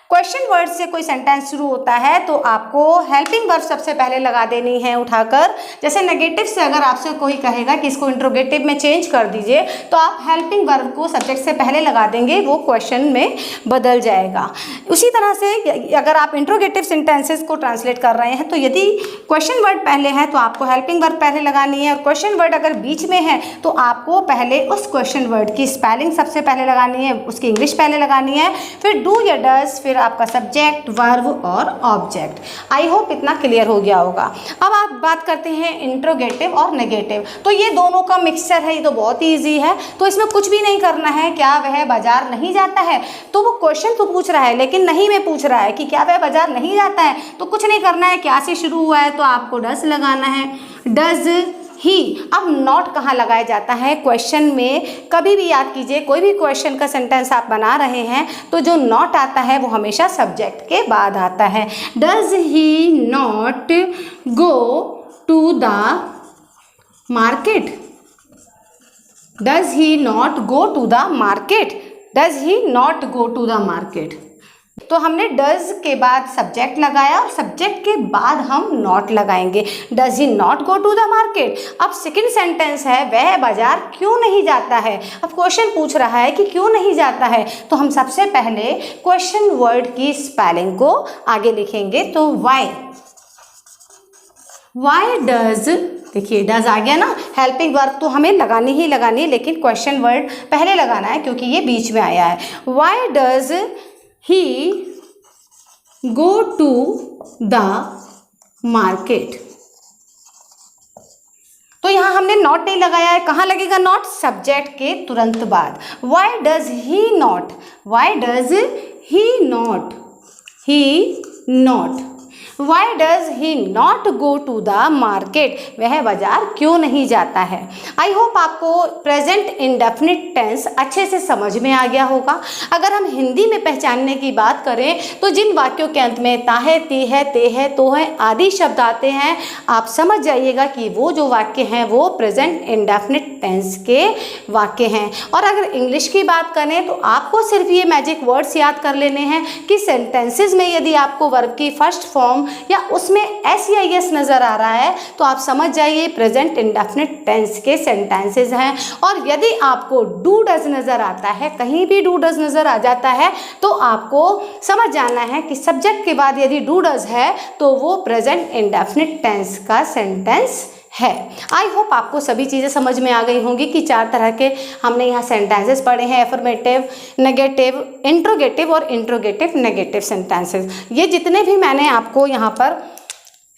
क्वेश्चन वर्ड से कोई सेंटेंस शुरू होता है तो आपको हेल्पिंग वर्ब सबसे पहले लगा देनी है उठाकर। जैसे नेगेटिव से अगर आपसे कोई कहेगा कि इसको इंट्रोगेटिव में चेंज कर दीजिए, तो आप हेल्पिंग वर्ब को सब्जेक्ट से पहले लगा देंगे, वो क्वेश्चन में बदल जाएगा। उसी तरह से अगर आप इंट्रोगेटिव सेंटेंसेस को ट्रांसलेट कर रहे हैं तो यदि क्वेश्चन वर्ड पहले है तो आपको हेल्पिंग वर्ब पहले लगानी है, और क्वेश्चन वर्ड अगर बीच में है तो आपको पहले उस क्वेश्चन वर्ड की स्पेलिंग सबसे पहले लगानी है, उसकी इंग्लिश पहले लगानी है, फिर डू या डज, फिर आपका सब्जेक्ट, वर्ब और ऑब्जेक्ट। आई होप इतना क्लियर हो गया होगा। अब आप बात करते हैं इंट्रोगेटिव और नेगेटिव। तो ये दोनों का मिक्सचर है, ये तो बहुत ही ईजी है। तो इसमें कुछ भी नहीं करना है। क्या वह बाजार नहीं जाता है, तो वो क्वेश्चन तो पूछ रहा है लेकिन नहीं में पूछ रहा है कि क्या वह बाजार नहीं जाता है, तो कुछ नहीं करना है। क्या से शुरू हुआ है तो आपको डज लगाना है, डज ही। अब नॉट कहाँ लगाया जाता है क्वेश्चन में? कभी भी याद कीजिए, कोई भी क्वेश्चन का सेंटेंस आप बना रहे हैं तो जो नॉट आता है वो हमेशा सब्जेक्ट के बाद आता है। Does he not go to the market. Does he not go to the market, does he not go to the market. तो हमने डज के बाद सब्जेक्ट लगाया और सब्जेक्ट के बाद हम नॉट लगाएंगे। Does he not go to the market. अब सेकंड सेंटेंस है वह बाजार क्यों नहीं जाता है। अब क्वेश्चन पूछ रहा है कि क्यों नहीं जाता है, तो हम सबसे पहले क्वेश्चन वर्ड की स्पेलिंग को आगे लिखेंगे। तो वाई डज, देखिए डज आ गया ना, हेल्पिंग वर्ब तो हमें लगानी ही लगानी है, लेकिन क्वेश्चन वर्ड पहले लगाना है क्योंकि ये बीच में आया है। Why does he go to the market. तो यहां हमने नॉट नहीं लगाया है, कहां लगेगा नॉट, सब्जेक्ट के तुरंत बाद। Why does he not, why does he not, he not, why does he not go to the market, वह बाजार क्यों नहीं जाता है। आई होप आपको प्रेजेंट इंडेफिनिट टेंस अच्छे से समझ में आ गया होगा। अगर हम हिंदी में पहचानने की बात करें तो जिन वाक्यों के अंत में ता है, ती है, ते है, तो है आदि शब्द आते हैं, आप समझ जाइएगा कि वो जो वाक्य हैं वो प्रेजेंट इंडेफिनिट टेंस के वाक्य हैं। और अगर इंग्लिश की बात करें तो आपको सिर्फ ये मैजिक वर्ड्स याद कर लेने हैं कि सेंटेंसेज में यदि आपको वर्ब की फर्स्ट फॉर्म या उसमें एस नजर आ रहा है तो आप समझ जाइए प्रेजेंट इंडेफिनिट टेंस के सेंटेंसेस हैं। और यदि आपको डू डज नजर आता है, कहीं भी डू डज नजर आ जाता है, तो आपको समझ जाना है कि सब्जेक्ट के बाद यदि डू डज है तो वो प्रेजेंट इंडेफिनिट टेंस का सेंटेंस है। आई होप आपको सभी चीज़ें समझ में आ गई होंगी कि 4 तरह के हमने यहाँ सेंटेंसेस पढ़े हैं, एफर्मेटिव, नेगेटिव, इंट्रोगेटिव और इंट्रोगेटिव नेगेटिव सेंटेंसेस। ये जितने भी मैंने आपको यहाँ पर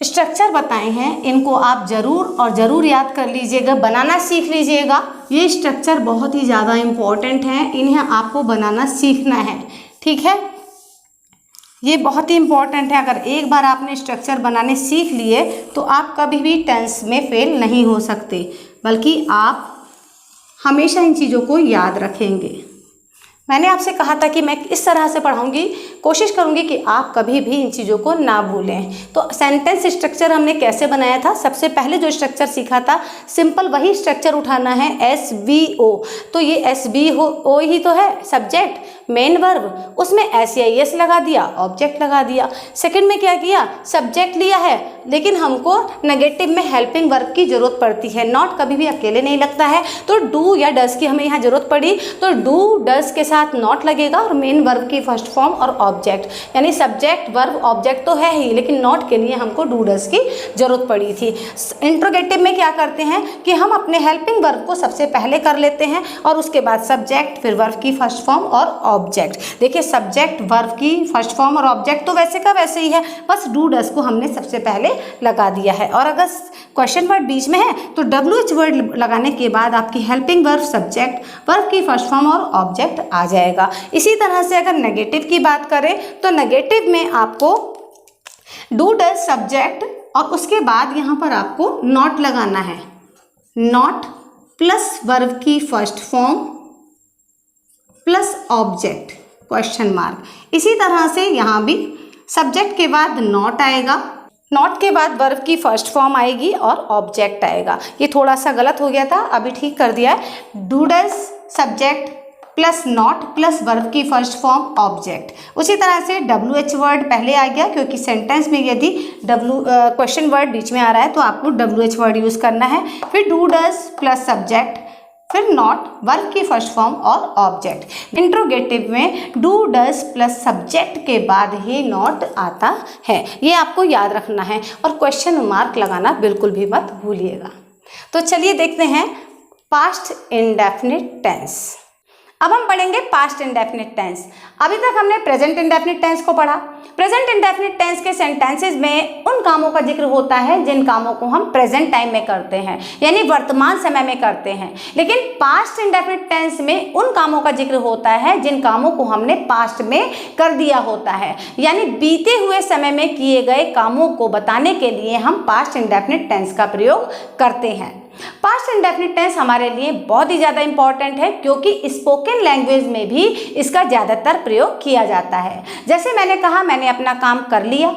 स्ट्रक्चर बताए हैं इनको आप ज़रूर और ज़रूर याद कर लीजिएगा, बनाना सीख लीजिएगा। ये स्ट्रक्चर बहुत ही ज़्यादा इम्पॉर्टेंट है, इन्हें आपको बनाना सीखना है, ठीक है। ये बहुत ही इम्पॉर्टेंट है। अगर एक बार आपने स्ट्रक्चर बनाने सीख लिए तो आप कभी भी टेंस में फेल नहीं हो सकते, बल्कि आप हमेशा इन चीज़ों को याद रखेंगे। मैंने आपसे कहा था कि मैं इस तरह से पढ़ाऊंगी, कोशिश करूंगी कि आप कभी भी इन चीज़ों को ना भूलें। तो सेंटेंस स्ट्रक्चर हमने कैसे बनाया था, सबसे पहले जो स्ट्रक्चर सीखा था सिंपल वही स्ट्रक्चर उठाना है, SVO। तो ये SVO ही तो है, सब्जेक्ट मेन वर्ब, उसमें SEIS लगा दिया, ऑब्जेक्ट लगा दिया। सेकंड में क्या किया, सब्जेक्ट लिया है लेकिन हमको नेगेटिव में हेल्पिंग वर्ब की जरूरत पड़ती है, नॉट कभी भी अकेले नहीं लगता है। तो डू या डज की हमें यहाँ जरूरत पड़ी, तो डू डज के साथ नॉट लगेगा और मेन वर्ब की फर्स्ट फॉर्म और ऑब्जेक्ट, यानी सब्जेक्ट वर्ब ऑब्जेक्ट तो है ही लेकिन नॉट के लिए हमको डू डज की जरूरत पड़ी थी। इंट्रोगेटिव में क्या करते हैं कि हम अपने हेल्पिंग वर्ब को सबसे पहले कर लेते हैं और उसके बाद सब्जेक्ट, फिर वर्ब की फर्स्ट फॉर्म और ऑब्जेक्ट। देखिए सब्जेक्ट वर्ब की फर्स्ट फॉर्म और ऑब्जेक्ट तो वैसे का वैसे ही है, बस डू डज को हमने सबसे पहले लगा दिया है। और अगर क्वेश्चन वर्ड बीच में है तो WH वर्ड लगाने के बाद आपकी हेल्पिंग वर्ब, सब्जेक्ट, वर्ब की फर्स्ट फॉर्म और ऑब्जेक्ट आ जाएगा। इसी तरह से अगर नेगेटिव की बात करें तो नेगेटिव में आपको डू डज सब्जेक्ट और उसके बाद यहाँ पर आपको नॉट लगाना है, नॉट प्लस वर्ब की first form plus object question mark. इसी तरह से यहाँ भी सब्जेक्ट के बाद नॉट आएगा, नॉट के बाद वर्ब की फर्स्ट फॉर्म आएगी और ऑब्जेक्ट आएगा। ये थोड़ा सा गलत हो गया था, अभी ठीक कर दिया है। Do does subject plus not plus verb की फर्स्ट फॉर्म ऑब्जेक्ट। उसी तरह से WH वर्ड पहले आ गया क्योंकि सेंटेंस में यदि क्वेश्चन वर्ड बीच में आ रहा है तो आपको WH वर्ड यूज़ करना है। फिर डू डज प्लस सब्जेक्ट, फिर नॉट, वर्ब की फर्स्ट फॉर्म और ऑब्जेक्ट। इंट्रोगेटिव में डू डज प्लस सब्जेक्ट के बाद ही नॉट आता है, ये आपको याद रखना है और क्वेश्चन मार्क लगाना बिल्कुल भी मत भूलिएगा। तो चलिए देखते हैं पास्ट इंडेफिनिट टेंस। अब हम पढ़ेंगे पास्ट इंडेफिनिट टेंस। अभी तक हमने प्रेजेंट इंडेफिनिट टेंस को पढ़ा। प्रेजेंट इंडेफिनिट टेंस के सेंटेंसेस में उन कामों का जिक्र होता है जिन कामों को हम प्रेजेंट टाइम में करते हैं, यानी वर्तमान समय में करते हैं। लेकिन पास्ट इंडेफिनिट टेंस में उन कामों का जिक्र होता है जिन कामों को हमने पास्ट में कर दिया होता है, यानी बीते हुए समय में किए गए कामों को बताने के लिए हम पास्ट इंडेफिनिट टेंस का प्रयोग करते हैं। पास्ट इंडेफिनिट टेंस हमारे लिए बहुत ही ज़्यादा इंपॉर्टेंट है क्योंकि स्पोकन लैंग्वेज में भी इसका ज़्यादातर प्रयोग किया जाता है। जैसे मैंने कहा, मैंने अपना काम कर लिया,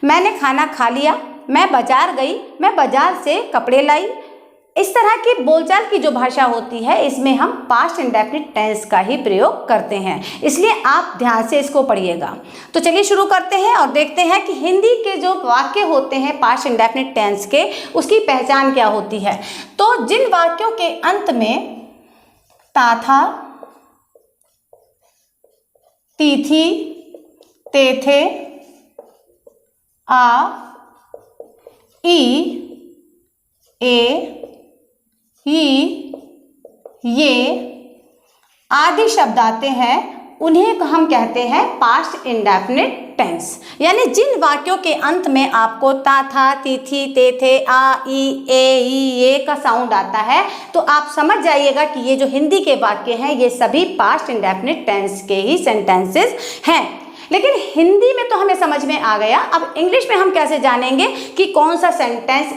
मैंने खाना खा लिया, मैं बाजार गई, मैं बाजार से कपड़े लाई। इस तरह की बोलचाल की जो भाषा होती है इसमें हम पास्ट इंडेफिनिट टेंस का ही प्रयोग करते हैं, इसलिए आप ध्यान से इसको पढ़िएगा। तो चलिए शुरू करते हैं और देखते हैं कि हिंदी के जो वाक्य होते हैं पास्ट इंडेफिनिट टेंस के, उसकी पहचान क्या होती है। तो जिन वाक्यों के अंत में ता था, ती थी, ते थे, आ, ई, ए, ये आदि शब्द आते हैं, उन्हें हम कहते हैं पास्ट इंडेफिनिट टेंस। यानी जिन वाक्यों के अंत में आपको ता था, ती थी, ते थे, आ, ई, ए, ये का साउंड आता है, तो आप समझ जाइएगा कि ये जो हिंदी के वाक्य हैं ये सभी पास्ट इंडेफिनिट टेंस के ही सेंटेंसेस हैं। लेकिन हिंदी में तो हमें समझ में आ गया, अब इंग्लिश में हम कैसे जानेंगे कि कौन सा सेंटेंस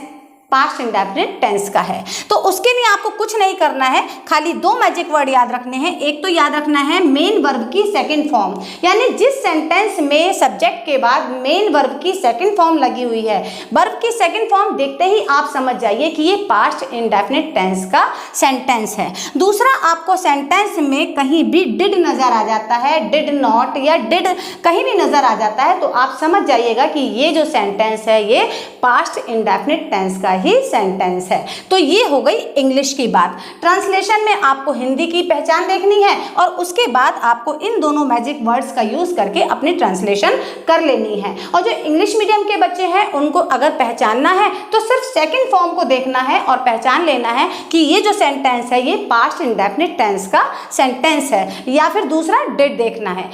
पास्ट इंडेफिनिट टेंस का है। तो उसके लिए आपको कुछ नहीं करना है, खाली दो मैजिक वर्ड याद रखने हैं। एक तो याद रखना है मेन वर्ब की सेकंड फॉर्म, यानी जिस सेंटेंस में सब्जेक्ट के बाद मेन वर्ब की सेकंड फॉर्म लगी हुई है, वर्ब की सेकंड फॉर्म देखते ही आप समझ जाइए कि ये पास्ट इंडेफिनिट टेंस का सेंटेंस है। दूसरा, आपको सेंटेंस में कहीं भी डिड नजर आ जाता है, डिड नॉट या डिड कहीं भी नजर आ जाता है, तो आप समझ जाइएगा कि ये जो सेंटेंस है ये पास्ट इंडेफिनिट टेंस का ही सेंटेंस है। तो ये हो गई इंग्लिश की बात। ट्रांसलेशन में आपको हिंदी की पहचान देखनी है और उसके बाद आपको इन दोनों मैजिक वर्ड्स का यूज करके अपनी ट्रांसलेशन कर लेनी है। और जो इंग्लिश मीडियम के बच्चे हैं उनको अगर पहचानना है तो सिर्फ सेकंड फॉर्म को देखना है और पहचान लेना है कि ये जो सेंटेंस है ये पास्ट इंडेफिनिट टेंस का सेंटेंस है, या फिर दूसरा डिड देखना है।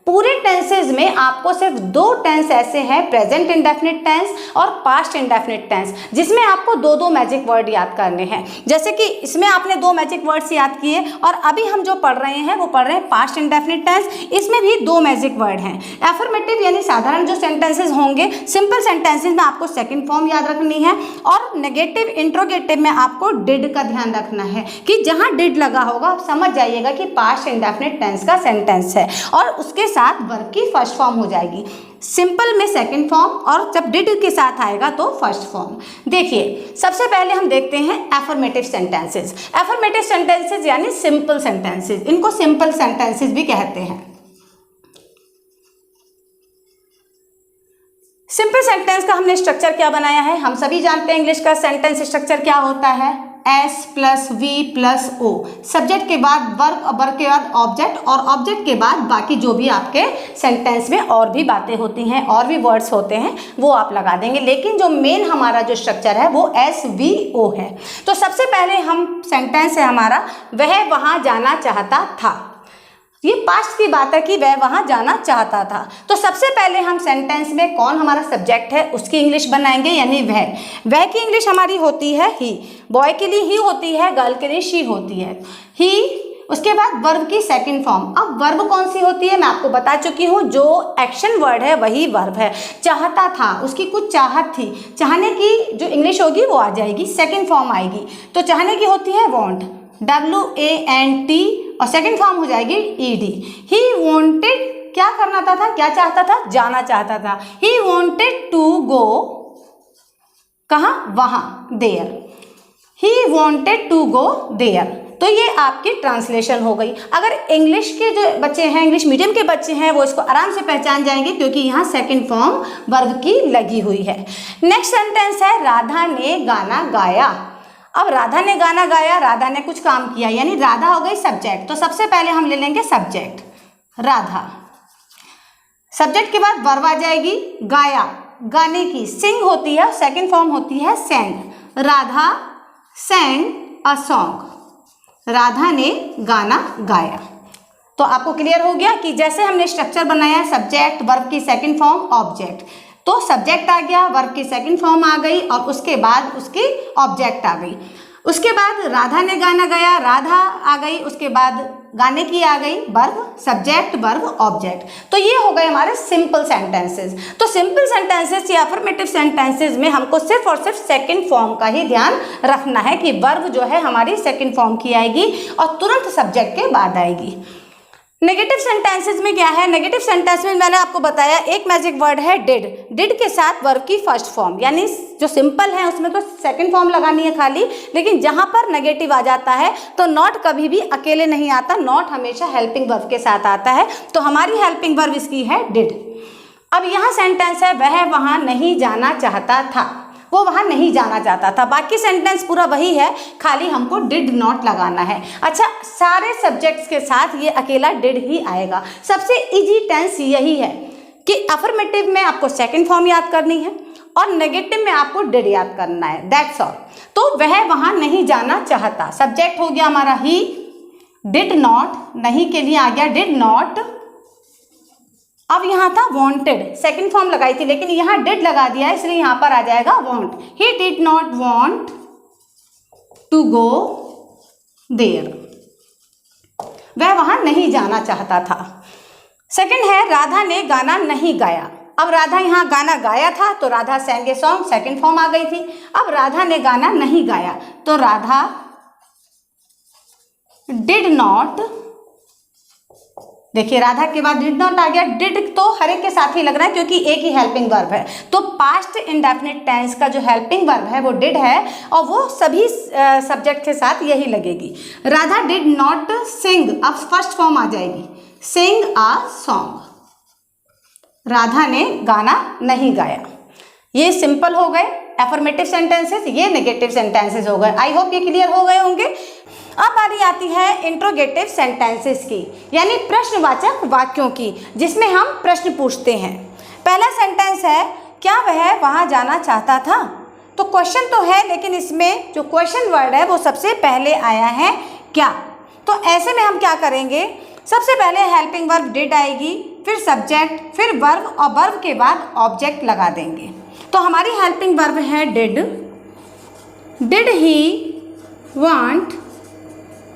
पूरे टेंसेज में आपको सिर्फ दो टेंस ऐसे हैं, प्रेजेंट इंडेफिनिट टेंस और पास्ट इंडेफिनिट टेंस, जिसमें आपको दो दो मैजिक वर्ड याद करने हैं। जैसे कि इसमें आपने दो मैजिक वर्ड्स याद किए और अभी हम जो पढ़ रहे हैं वो पढ़ रहे हैं पास्ट इंडेफिनिट टेंस, इसमें भी दो मैजिक वर्ड हैं। एफर्मेटिव यानी साधारण जो सेंटेंसेज होंगे, सिंपल सेंटेंसेज में आपको सेकेंड फॉर्म याद रखनी है, और नेगेटिव इंट्रोगेटिव में आपको डिड का ध्यान रखना है कि जहाँ डिड लगा होगा आप समझ जाइएगा कि पास्ट इंडेफिनिट टेंस का सेंटेंस है, और उसके साथ वर्ब की फर्स्ट फॉर्म हो जाएगी। सिंपल में सेकंड फॉर्म और जब डिड के साथ आएगा तो फर्स्ट फॉर्म। देखिए, सबसे पहले हम देखते हैं एफर्मेटिव सेंटेंसेस। एफर्मेटिव सेंटेंसेस यानी सिंपल सेंटेंसेस, इनको सिंपल सेंटेंसेस भी कहते हैं। सिंपल सेंटेंस का हमने स्ट्रक्चर क्या बनाया है, हम सभी जानते हैं इंग्लिश का सेंटेंस स्ट्रक्चर क्या होता है, S plus V plus O, subject के बाद वर्ब, वर्ब के बाद ऑब्जेक्ट, और ऑब्जेक्ट के बाद बाकी जो भी आपके सेंटेंस में और भी बातें होती हैं और भी वर्ड्स होते हैं वो आप लगा देंगे, लेकिन जो मेन हमारा जो स्ट्रक्चर है वो SVO है। तो सबसे पहले हम सेंटेंस है हमारा, वह वहाँ जाना चाहता था। ये पास्ट की बात है कि वह वहां जाना चाहता था। तो सबसे पहले हम सेंटेंस में कौन हमारा सब्जेक्ट है उसकी इंग्लिश बनाएंगे, यानी वह की इंग्लिश हमारी होती है ही। बॉय के लिए ही होती है, गर्ल के लिए शी होती है ही। उसके बाद वर्ब की सेकंड फॉर्म। अब वर्ब कौन सी होती है मैं आपको बता चुकी हूँ, जो एक्शन वर्ड है वही वर्ब है। चाहता था, उसकी कुछ चाहत थी, चाहने की जो इंग्लिश होगी वो आ जाएगी, सेकंड फॉर्म आएगी। तो चाहने की होती है वांट, WANT, और सेकंड फॉर्म हो जाएगी ED। ही वांटेड, क्या करना था, क्या चाहता था, जाना चाहता था। ही वांटेड टू गो, कहाँ, वहाँ, there. He wanted to go there. तो ये आपकी ट्रांसलेशन हो गई। अगर इंग्लिश के जो बच्चे हैं, इंग्लिश मीडियम के बच्चे हैं, वो इसको आराम से पहचान जाएंगे क्योंकि यहाँ सेकंड फॉर्म वर्ब की लगी हुई है। नेक्स्ट सेंटेंस है राधा ने गाना गाया। अब राधा ने गाना गाया, राधा ने कुछ काम किया, यानी राधा हो गई सब्जेक्ट। तो सबसे पहले हम ले लेंगे सब्जेक्ट राधा, सब्जेक्ट के बाद वर्ब आ जाएगी गाया, गाने की, सिंग होती है, सेकंड फॉर्म होती है सेंग। राधा सेंग अ सॉन्ग, राधा ने गाना गाया। तो आपको क्लियर हो गया कि जैसे हमने स्ट्रक्चर बनाया, सब्जेक्ट, वर्ब की सेकंड फॉर्म, ऑब्जेक्ट। तो सब्जेक्ट आ गया, वर्ब की सेकंड फॉर्म आ गई और उसके बाद उसकी ऑब्जेक्ट आ गई। उसके बाद राधा ने गाना गाया, राधा आ गई, उसके बाद गाने की आ गई, वर्ब, सब्जेक्ट, वर्ब, ऑब्जेक्ट। तो ये हो गए हमारे सिंपल सेंटेंसेस। तो सिंपल सेंटेंसेस या अफर्मेटिव सेंटेंसेस में हमको सिर्फ और सिर्फ सेकंड फॉर्म का ही ध्यान रखना है कि वर्ब जो है हमारी सेकंड फॉर्म की आएगी और तुरंत सब्जेक्ट के बाद आएगी। नेगेटिव सेंटेंसेस में क्या है, नेगेटिव सेंटेंस में मैंने आपको बताया एक मैजिक वर्ड है डिड। डिड के साथ वर्ब की फर्स्ट फॉर्म, यानी जो सिंपल है उसमें तो सेकंड फॉर्म लगानी है खाली, लेकिन जहां पर नेगेटिव आ जाता है तो नॉट कभी भी अकेले नहीं आता, नॉट हमेशा हेल्पिंग वर्ब के साथ आता है। तो हमारी हेल्पिंग वर्ब इसकी है डिड। अब यहाँ सेंटेंस है वह वहां नहीं जाना चाहता था, वो वहां नहीं जाना चाहता था। बाकी सेंटेंस पूरा वही है, खाली हमको डिड नॉट लगाना है। अच्छा, सारे सब्जेक्ट्स के साथ ये अकेला डिड ही आएगा। सबसे इजी टेंस यही है कि अफर्मेटिव में आपको सेकंड फॉर्म याद करनी है और नेगेटिव में आपको डिड याद करना है, दैट्स ऑल। तो वह वहां नहीं जाना चाहता, सब्जेक्ट हो गया हमारा ही, डिड नॉट, नहीं के लिए आ गया डिड नॉट। अब यहाँ था वांटेड, सेकंड फॉर्म लगाई थी लेकिन यहाँ डिड लगा दिया है, इसलिए यहाँ पर आ जाएगा want. He did not want to go there, वह वहां नहीं जाना चाहता था। सेकंड है राधा ने गाना नहीं गाया। अब राधा यहाँ गाना गाया था तो Radha sang a song, second form आ गई थी। अब राधा ने गाना नहीं गाया तो राधा डिड नॉट, देखिए राधा के बाद डिड नॉट आ गया, डिड तो हर एक के साथ ही लग रहा है क्योंकि एक ही हेल्पिंग वर्ब है। तो पास्ट इंडेफिनिट टेंस का जो हेल्पिंग वर्ब है वो डिड है और वो सभी सब्जेक्ट के साथ यही लगेगी। राधा डिड नॉट सिंग, अब फर्स्ट फॉर्म आ जाएगी, सिंग आ सॉन्ग, राधा ने गाना नहीं गाया। ये सिंपल हो गए एफर्मेटिव सेंटेंसेस, ये नेगेटिव सेंटेंसेस हो गए। आई होप ये क्लियर हो गए होंगे। अब बारी आती है इंट्रोगेटिव सेंटेंसेस की, यानी प्रश्नवाचक वाक्यों की, जिसमें हम प्रश्न पूछते हैं। पहला सेंटेंस है क्या वह वहां जाना चाहता था। तो क्वेश्चन तो है लेकिन इसमें जो क्वेश्चन वर्ड है वो सबसे पहले आया है क्या। तो ऐसे में हम क्या करेंगे, सबसे पहले हेल्पिंग वर्ब डिड आएगी, फिर सब्जेक्ट, फिर वर्ब और वर्ब के बाद ऑब्जेक्ट लगा देंगे। तो हमारी हेल्पिंग वर्ब है did. Did he want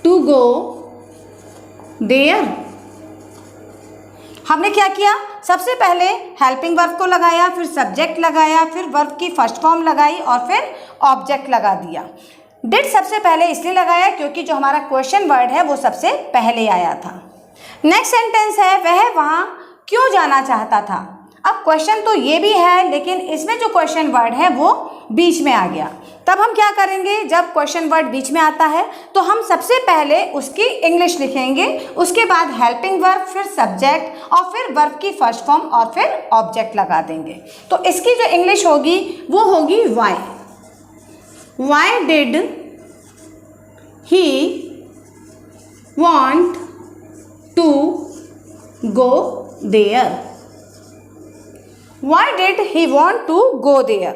to go there. हमने क्या किया, सबसे पहले हेल्पिंग वर्ब को लगाया, फिर सब्जेक्ट लगाया, फिर वर्ब की फर्स्ट फॉर्म लगाई और फिर ऑब्जेक्ट लगा दिया। डिड सबसे पहले इसलिए लगाया क्योंकि जो हमारा क्वेश्चन वर्ड है वो सबसे पहले आया था। नेक्स्ट सेंटेंस है वह वहां क्यों जाना चाहता था। अब क्वेश्चन तो ये भी है लेकिन इसमें जो क्वेश्चन वर्ड है वो बीच में आ गया। तब हम क्या करेंगे, जब क्वेश्चन वर्ड बीच में आता है तो हम सबसे पहले उसकी इंग्लिश लिखेंगे, उसके बाद हेल्पिंग वर्ब, फिर सब्जेक्ट और फिर वर्ब की फर्स्ट फॉर्म और फिर ऑब्जेक्ट लगा देंगे। तो इसकी जो इंग्लिश होगी वो होगी why. Why did he want to go there. Why did he want to go there?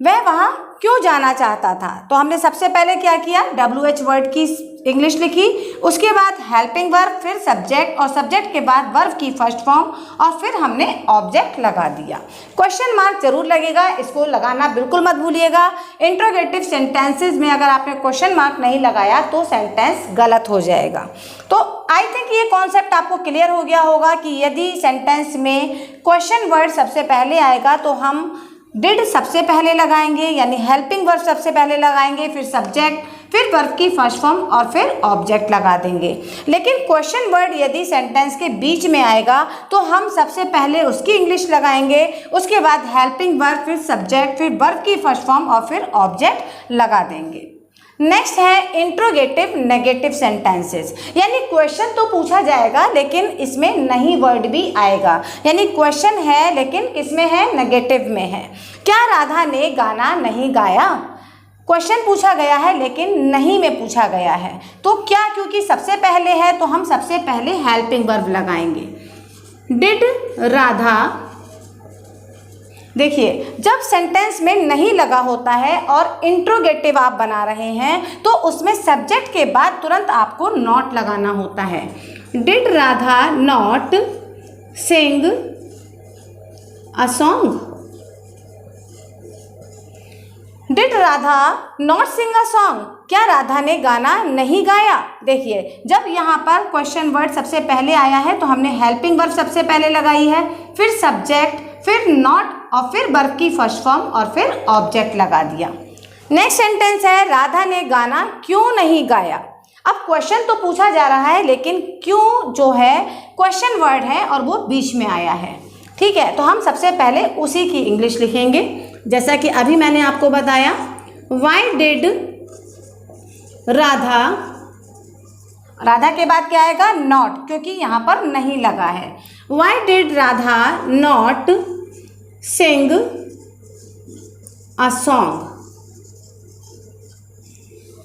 वह वहाँ क्यों जाना चाहता था। तो हमने सबसे पहले क्या किया, WH वर्ड की इंग्लिश लिखी, उसके बाद हेल्पिंग वर्ब, फिर सब्जेक्ट और सब्जेक्ट के बाद वर्ब की फर्स्ट फॉर्म और फिर हमने ऑब्जेक्ट लगा दिया। क्वेश्चन मार्क जरूर लगेगा, इसको लगाना बिल्कुल मत भूलिएगा। इंट्रोगेटिव सेंटेंसेस में अगर आपने क्वेश्चन मार्क नहीं लगाया तो सेंटेंस गलत हो जाएगा। तो आई थिंक ये कॉन्सेप्ट आपको क्लियर हो गया होगा कि यदि सेंटेंस में क्वेश्चन वर्ड सबसे पहले आएगा तो हम डिड सबसे पहले लगाएंगे, यानी हेल्पिंग वर्ब सबसे पहले लगाएंगे, फिर सब्जेक्ट, फिर वर्ब की फर्स्ट फॉर्म और फिर ऑब्जेक्ट लगा देंगे। लेकिन क्वेश्चन वर्ड यदि सेंटेंस के बीच में आएगा तो हम सबसे पहले उसकी इंग्लिश लगाएंगे, उसके बाद हेल्पिंग वर्ब, फिर सब्जेक्ट, फिर वर्ब की फर्स्ट फॉर्म और फिर ऑब्जेक्ट लगा देंगे। नेक्स्ट है इंट्रोगेटिव नेगेटिव सेंटेंसेस, यानी क्वेश्चन तो पूछा जाएगा लेकिन इसमें नहीं वर्ड भी आएगा, यानी क्वेश्चन है लेकिन किसमें है, नेगेटिव में है। क्या राधा ने गाना नहीं गाया। क्वेश्चन पूछा गया है लेकिन नहीं में पूछा गया है, तो क्या, क्योंकि सबसे पहले है तो हम सबसे पहले हेल्पिंग वर्ब लगाएंगे। डिड राधा, देखिए जब सेंटेंस में नहीं लगा होता है और इंट्रोगेटिव आप बना रहे हैं तो उसमें सब्जेक्ट के बाद तुरंत आपको नॉट लगाना होता है। Did Radha not sing a song. Did Radha not sing a song, क्या राधा ने गाना नहीं गाया। देखिए जब यहाँ पर क्वेश्चन वर्ड सबसे पहले आया है तो हमने हेल्पिंग वर्ब सबसे पहले लगाई है, फिर सब्जेक्ट, फिर नॉट और फिर वर्ब की फर्स्ट फॉर्म और फिर ऑब्जेक्ट लगा दिया। नेक्स्ट सेंटेंस है राधा ने गाना क्यों नहीं गाया। अब क्वेश्चन तो पूछा जा रहा है लेकिन क्यों जो है क्वेश्चन वर्ड है और वो बीच में आया है। ठीक है, तो हम सबसे पहले उसी की इंग्लिश लिखेंगे। जैसा कि अभी मैंने आपको बताया, वाई डिड राधा, राधा के बाद क्या आएगा? नॉट, क्योंकि यहाँ पर नहीं लगा है। Why did Radha not sing a song,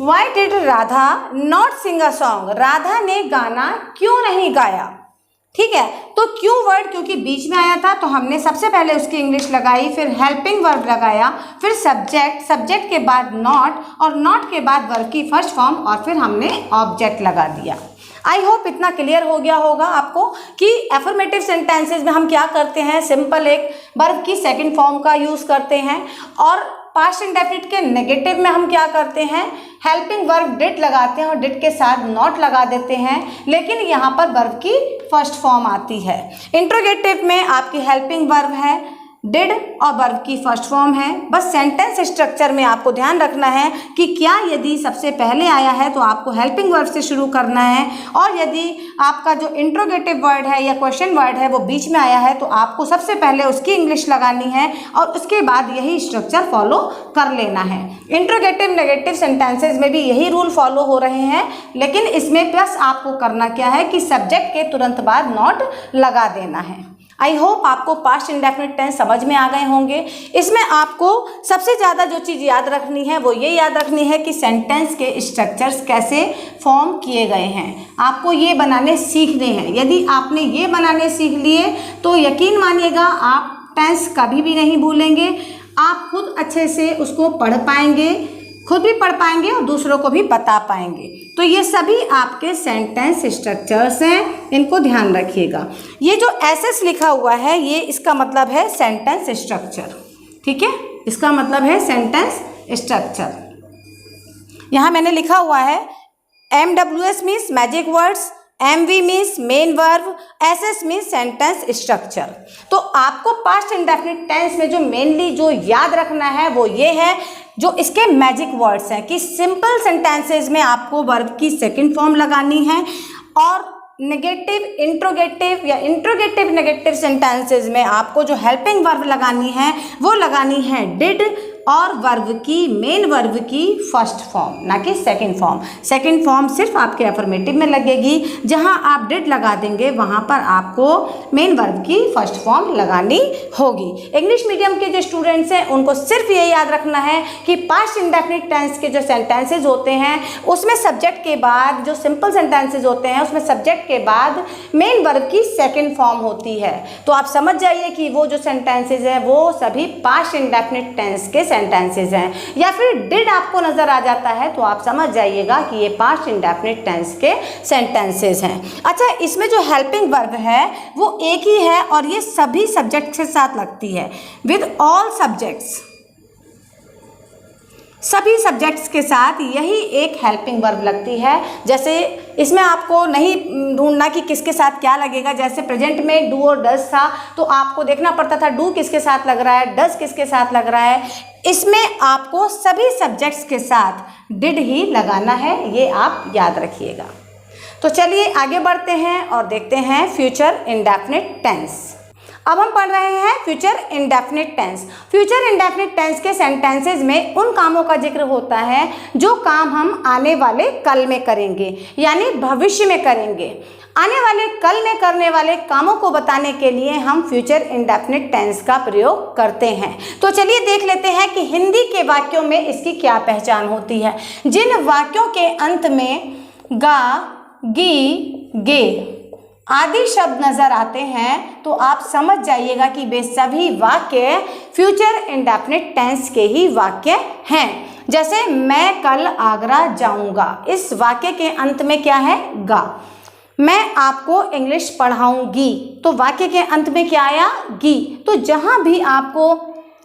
why did Radha not sing a song, Radha ने गाना क्यों नहीं गाया। ठीक है, तो क्यों वर्ड क्योंकि बीच में आया था तो हमने सबसे पहले उसकी इंग्लिश लगाई, फिर हेल्पिंग वर्ब लगाया, फिर सब्जेक्ट, सब्जेक्ट के बाद नॉट और नॉट के बाद वर्ब की फर्स्ट फॉर्म और फिर हमने ऑब्जेक्ट लगा दिया। आई होप इतना क्लियर हो गया होगा आपको कि एफर्मेटिव सेंटेंसेस में हम क्या करते हैं, सिंपल एक वर्ब की सेकंड फॉर्म का यूज़ करते हैं और पास्ट इंडेफिनिट के नेगेटिव में हम क्या करते हैं, हेल्पिंग वर्ब डिड लगाते हैं और डिड के साथ नॉट लगा देते हैं, लेकिन यहाँ पर वर्ब की फर्स्ट फॉर्म आती है। इंट्रोगेटिव में आपकी हेल्पिंग वर्ब है, डिड और वर्ब की फर्स्ट फॉर्म है। बस सेंटेंस स्ट्रक्चर में आपको ध्यान रखना है कि क्या यदि सबसे पहले आया है तो आपको हेल्पिंग वर्ब से शुरू करना है, और यदि आपका जो इंट्रोगेटिव वर्ड है या क्वेश्चन वर्ड है वो बीच में आया है तो आपको सबसे पहले उसकी इंग्लिश लगानी है और उसके बाद यही स्ट्रक्चर फॉलो कर लेना है। इंट्रोगेटिव नेगेटिव सेंटेंसेज में भी यही रूल फॉलो हो रहे हैं, लेकिन इसमें प्लस आपको करना क्या है कि सब्जेक्ट के तुरंत बाद नॉट लगा देना है। आई होप आपको पास्ट इंडेफिनिट टेंस समझ में आ गए होंगे। इसमें आपको सबसे ज़्यादा जो चीज़ याद रखनी है वो ये याद रखनी है कि सेंटेंस के स्ट्रक्चर्स कैसे फॉर्म किए गए हैं, आपको ये बनाने सीखने हैं। यदि आपने ये बनाने सीख लिए तो यकीन मानिएगा आप टेंस कभी भी नहीं भूलेंगे, आप खुद अच्छे से उसको पढ़ पाएंगे, खुद भी पढ़ पाएंगे और दूसरों को भी बता पाएंगे। तो ये सभी आपके सेंटेंस स्ट्रक्चर्स हैं, इनको ध्यान रखिएगा। ये जो एसएस लिखा हुआ है ये इसका मतलब है सेंटेंस स्ट्रक्चर। ठीक है, इसका मतलब है सेंटेंस स्ट्रक्चर। यहाँ मैंने लिखा हुआ है MWS means magic words, MV means main verb, SS means sentence structure. तो आपको पास्ट इंडेफिनिट टेंस में जो मेनली जो याद रखना है वो ये है, जो इसके मैजिक वर्ड्स हैं कि सिंपल सेंटेंसेस में आपको वर्ब की सेकंड फॉर्म लगानी है और नेगेटिव इंट्रोगेटिव या इंट्रोगेटिव नेगेटिव सेंटेंसेस में आपको जो हेल्पिंग वर्ब लगानी है वो लगानी है डिड और वर्ब की मेन वर्ब की फर्स्ट फॉर्म, ना कि सेकंड फॉर्म। सेकंड फॉर्म सिर्फ आपके अफर्मेटिव में लगेगी, जहां आप डिड लगा देंगे वहां पर आपको मेन वर्ब की फर्स्ट फॉर्म लगानी होगी। इंग्लिश मीडियम के जो स्टूडेंट्स हैं उनको सिर्फ ये याद रखना है कि पास्ट इंडेफिनिट टेंस के जो सेंटेंसेज होते हैं उसमें सब्जेक्ट के बाद, जो सिंपल सेंटेंसेज होते हैं उसमें सब्जेक्ट के बाद मेन वर्ब की सेकेंड फॉर्म होती है। तो आप समझ जाइए कि वो जो सेंटेंसेज हैं वो सभी पास्ट इंडेफिनिट टेंस के सेंटेंसेज हैं, या फिर डिड आपको नजर आ जाता है तो आप समझ जाइएगा कि ये पास्ट इंडेफिनिट टेंस के सेंटेंसेज हैं। अच्छा, इसमें जो हेल्पिंग वर्ब है वो एक ही है और ये सभी सब्जेक्ट के साथ लगती है, विद ऑल सब्जेक्ट्स, सभी सब्जेक्ट्स के साथ यही एक हेल्पिंग वर्ब लगती है। जैसे इसमें आपको नहीं ढूंढना कि किसके साथ क्या लगेगा, जैसे प्रेजेंट में डू और डज था तो आपको देखना पड़ता था डू किसके साथ लग रहा है, डज किसके साथ लग रहा है। इसमें आपको सभी सब्जेक्ट्स के साथ डिड ही लगाना है, ये आप याद रखिएगा। तो चलिए आगे बढ़ते हैं और देखते हैं फ्यूचर इंडेफिनिट टेंस। अब हम पढ़ रहे हैं future indefinite tense. Future indefinite tense के सेंटेंसेज में उन कामों का जिक्र होता है जो काम हम आने वाले कल में करेंगे, यानी भविष्य में करेंगे। आने वाले कल में करने वाले कामों को बताने के लिए हम फ्यूचर इंडेफिनिट टेंस का प्रयोग करते हैं। तो चलिए देख लेते हैं कि हिंदी के वाक्यों में इसकी क्या पहचान होती है। जिन वाक्यों के अंत में गा, गी, गे आदि शब्द नजर आते हैं तो आप समझ जाइएगा कि वे सभी वाक्य फ्यूचर इंडेफिनिट टेंस के ही वाक्य हैं। जैसे मैं कल आगरा जाऊंगा, इस वाक्य के अंत में क्या है, गा। मैं आपको इंग्लिश पढ़ाऊंगी, तो वाक्य के अंत में क्या आया, गी। तो जहां भी आपको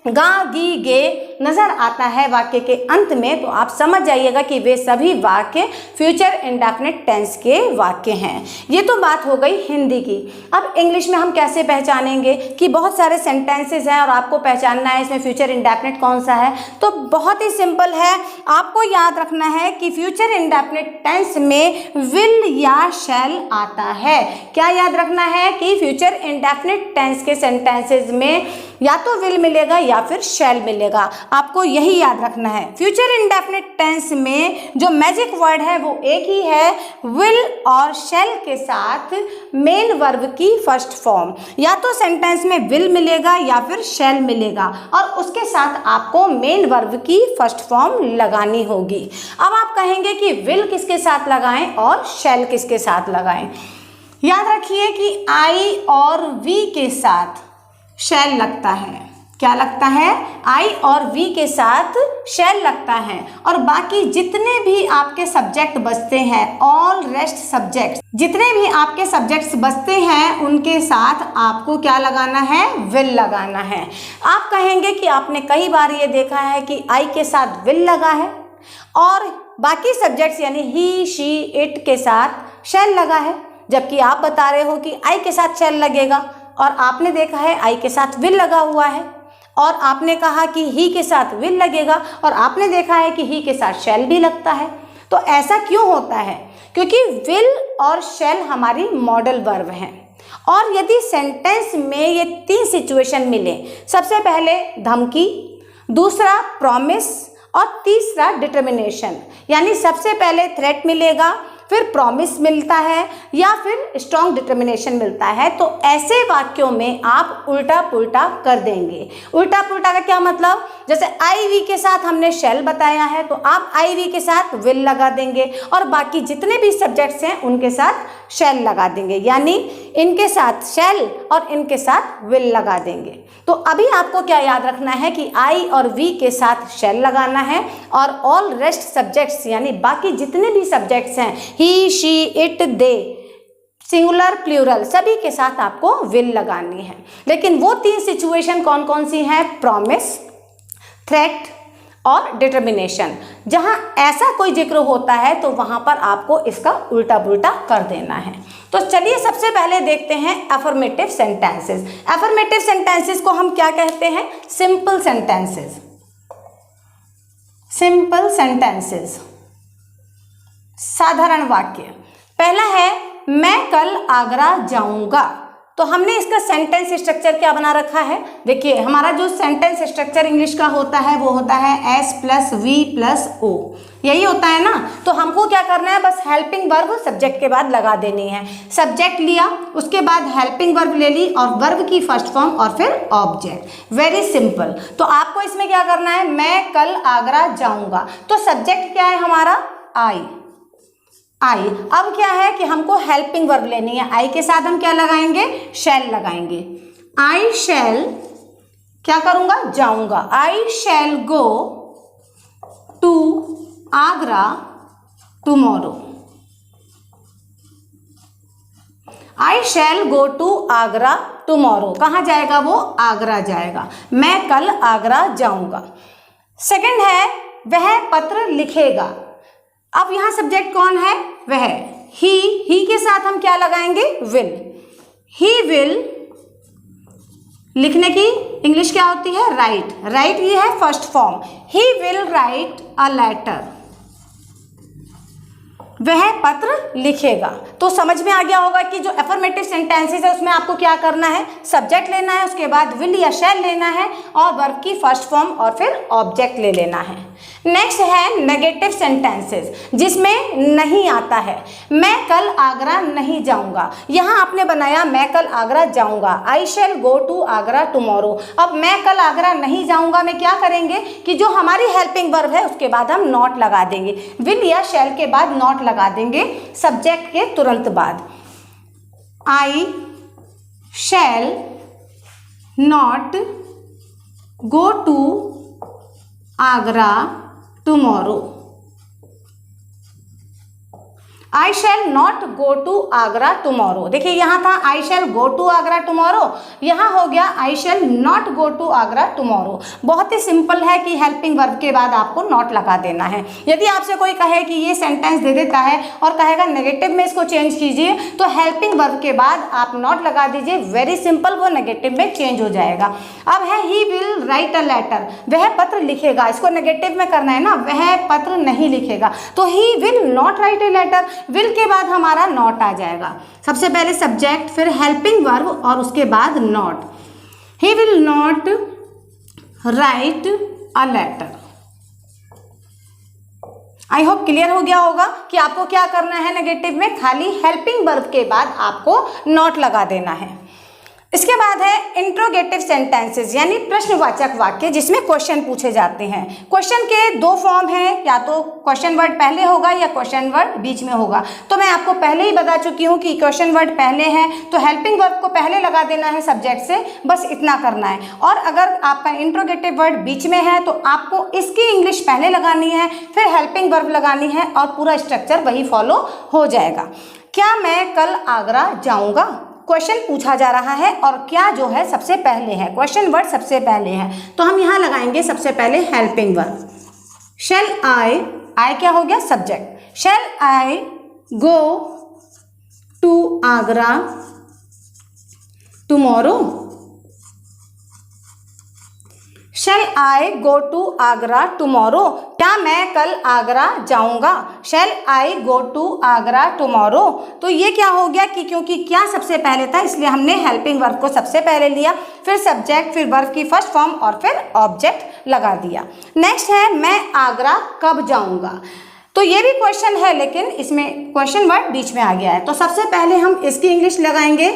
गा गी गे नजर आता है वाक्य के अंत में, तो आप समझ जाइएगा कि वे सभी वाक्य फ्यूचर इंडेफिनिट टेंस के वाक्य हैं। ये तो बात हो गई हिंदी की। अब इंग्लिश में हम कैसे पहचानेंगे कि बहुत सारे सेंटेंसेस हैं और आपको पहचानना है इसमें फ्यूचर इंडेफिनिट कौन सा है। तो बहुत ही सिंपल है, आपको याद रखना है कि फ्यूचर इंडेफिनिट टेंस में विल या शैल आता है। क्या याद रखना है कि फ्यूचर इंडेफिनिट टेंस के सेंटेंसेस में या तो विल मिलेगा या फिर शैल मिलेगा, आपको यही याद रखना है। फ्यूचर इंडेफिनिट टेंस में जो मैजिक वर्ड है वो एक ही है, विल और शैल के साथ मेन वर्ब की फर्स्ट फॉर्म। या तो सेंटेंस में विल मिलेगा या फिर शैल मिलेगा और उसके साथ आपको मेन वर्ब की फर्स्ट फॉर्म लगानी होगी। अब आप कहेंगे कि विल किसके साथ लगाएं और शैल किसके साथ लगाएं। याद रखिए कि आई और वी के साथ शैल लगता है। क्या लगता है? आई और वी के साथ शैल लगता है और बाकी जितने भी आपके सब्जेक्ट बचते हैं, ऑल रेस्ट सब्जेक्ट्स, जितने भी आपके सब्जेक्ट्स बचते हैं उनके साथ आपको क्या लगाना है? विल लगाना है। आप कहेंगे कि आपने कई बार ये देखा है कि आई के साथ विल लगा है और बाकी सब्जेक्ट्स यानी ही, शी, इट के साथ शैल लगा है, जबकि आप बता रहे हो कि आई के साथ शैल लगेगा और आपने देखा है आई के साथ विल लगा हुआ है, और आपने कहा कि ही के साथ विल लगेगा और आपने देखा है कि ही के साथ शैल भी लगता है। तो ऐसा क्यों होता है? क्योंकि विल और शैल हमारी मॉडल वर्ब हैं और यदि सेंटेंस में ये 3 सिचुएशन मिले, सबसे पहले धमकी, दूसरा प्रॉमिस और तीसरा डिटर्मिनेशन, यानी सबसे पहले थ्रेट मिलेगा, फिर प्रॉमिस मिलता है या फिर स्ट्रॉन्ग डिटर्मिनेशन मिलता है, तो ऐसे वाक्यों में आप उल्टा पुल्टा कर देंगे। उल्टा पुल्टा का क्या मतलब? जैसे आई वी के साथ हमने शैल बताया है तो आप आई वी के साथ विल लगा देंगे और बाकी जितने भी सब्जेक्ट्स हैं उनके साथ शैल लगा देंगे, यानी इनके साथ शैल और इनके साथ विल लगा देंगे। तो अभी आपको क्या याद रखना है कि आई और वी के साथ शैल लगाना है और ऑल रेस्ट सब्जेक्ट्स यानी बाकी जितने भी सब्जेक्ट्स हैं, he, she, it, they, singular, plural, सभी के साथ आपको विल लगानी है। लेकिन वो 3 सिचुएशन कौन कौन सी हैं? प्रॉमिस, थ्रेट और डिटर्मिनेशन। जहां ऐसा कोई जिक्र होता है तो वहां पर आपको इसका उल्टा पुल्टा कर देना है। तो चलिए सबसे पहले देखते हैं अफर्मेटिव सेंटेंसेस। अफर्मेटिव सेंटेंसेस को हम क्या कहते हैं? Simple sentences. सिंपल सेंटेंसेस, साधारण वाक्य। पहला है मैं कल आगरा जाऊंगा। तो हमने इसका सेंटेंस स्ट्रक्चर क्या बना रखा है? देखिए हमारा जो सेंटेंस स्ट्रक्चर इंग्लिश का होता है वो होता है S plus V plus O, यही होता है ना। तो हमको क्या करना है? बस हेल्पिंग वर्ब सब्जेक्ट के बाद लगा देनी है। सब्जेक्ट लिया, उसके बाद हेल्पिंग वर्ब ले ली और वर्ब की फर्स्ट फॉर्म और फिर ऑब्जेक्ट। Very simple. तो आपको इसमें क्या करना है? मैं कल आगरा जाऊंगा। तो सब्जेक्ट क्या है हमारा? आई। आई। अब क्या है कि हमको हेल्पिंग वर्ब लेनी है। आई के साथ हम क्या लगाएंगे? शैल लगाएंगे। आई शैल क्या करूंगा? जाऊंगा। I shall go to Agra tomorrow. I shall go to Agra tomorrow. कहाँ जाएगा वो? आगरा जाएगा। मैं कल आगरा जाऊंगा। सेकंड है वह पत्र लिखेगा। अब यहां सब्जेक्ट कौन है? वह। ही के साथ हम क्या लगाएंगे? विल। ही विल, लिखने की इंग्लिश क्या होती है? राइट। राइट ये है first form. He will write a letter. वह पत्र लिखेगा। तो समझ में आ गया होगा कि जो अफर्मेटिव सेंटेंसेस है उसमें आपको क्या करना है? सब्जेक्ट लेना है, उसके बाद विल या शैल लेना है और वर्ब की फर्स्ट फॉर्म और फिर ऑब्जेक्ट ले लेना है। नेक्स्ट है नेगेटिव सेंटेंसेस, जिसमें नहीं आता है। मैं कल आगरा नहीं जाऊंगा। यहाँ आपने बनाया मैं कल आगरा जाऊंगा। I shall go to Agra tomorrow. अब मैं कल आगरा नहीं जाऊंगा में क्या करेंगे कि जो हमारी हेल्पिंग वर्ब है उसके बाद हम नॉट लगा देंगे। विल या शैल के बाद नॉट लगा देंगे सब्जेक्ट के तुरंत बाद। I shall not go to Agra tomorrow. I shall not go to Agra tomorrow. देखिए यहाँ था I shall go to Agra tomorrow, यहाँ हो गया I shall not go to Agra tomorrow. बहुत ही सिंपल है कि हेल्पिंग वर्ब के बाद आपको नॉट लगा देना है। यदि आपसे कोई कहे कि ये सेंटेंस दे देता है और कहेगा नेगेटिव में इसको चेंज कीजिए, तो हेल्पिंग वर्ब के बाद आप नॉट लगा दीजिए। वेरी सिंपल, वो नेगेटिव में चेंज हो जाएगा। अब है he will write a letter, वह पत्र लिखेगा। इसको नेगेटिव में करना है ना, वह पत्र नहीं लिखेगा, तो he will not write a letter. Will के बाद हमारा नॉट आ जाएगा। सबसे पहले सब्जेक्ट, फिर हेल्पिंग वर्ब और उसके बाद not. He will not write a letter. I hope clear हो गया होगा कि आपको क्या करना है। नेगेटिव में खाली हेल्पिंग वर्ब के बाद आपको नॉट लगा देना है। इसके बाद है इंट्रोगेटिव सेंटेंसेस, यानी प्रश्नवाचक वाक्य जिसमें क्वेश्चन पूछे जाते हैं। क्वेश्चन के दो फॉर्म हैं, या तो क्वेश्चन वर्ड पहले होगा या क्वेश्चन वर्ड बीच में होगा। तो मैं आपको पहले ही बता चुकी हूँ कि क्वेश्चन वर्ड पहले है तो हेल्पिंग वर्ब को पहले लगा देना है सब्जेक्ट से, बस इतना करना है। और अगर आपका इंट्रोगेटिव वर्ड बीच में है तो आपको इसकी इंग्लिश पहले लगानी है, फिर हेल्पिंग वर्ब लगानी है और पूरा स्ट्रक्चर वही फॉलो हो जाएगा। क्या मैं कल आगरा जाऊँगा, क्वेश्चन पूछा जा रहा है और क्या जो है सबसे पहले है, क्वेश्चन वर्ड सबसे पहले है, तो हम यहाँ लगाएंगे सबसे पहले हेल्पिंग वर्ब। शैल आई क्या हो गया subject. Shall I go to Agra tomorrow. Shall I go to Agra tomorrow, क्या मैं कल आगरा जाऊंगा। Shall I go to Agra tomorrow, तो ये क्या हो गया कि क्योंकि क्या सबसे पहले था इसलिए हमने हेल्पिंग वर्ब को सबसे पहले लिया, फिर सब्जेक्ट, फिर वर्ब की फर्स्ट फॉर्म और फिर ऑब्जेक्ट लगा दिया। नेक्स्ट है मैं आगरा कब जाऊंगा, तो ये भी क्वेश्चन है लेकिन इसमें क्वेश्चन वर्ड बीच में आ गया है। तो सबसे पहले हम इसकी इंग्लिश लगाएंगे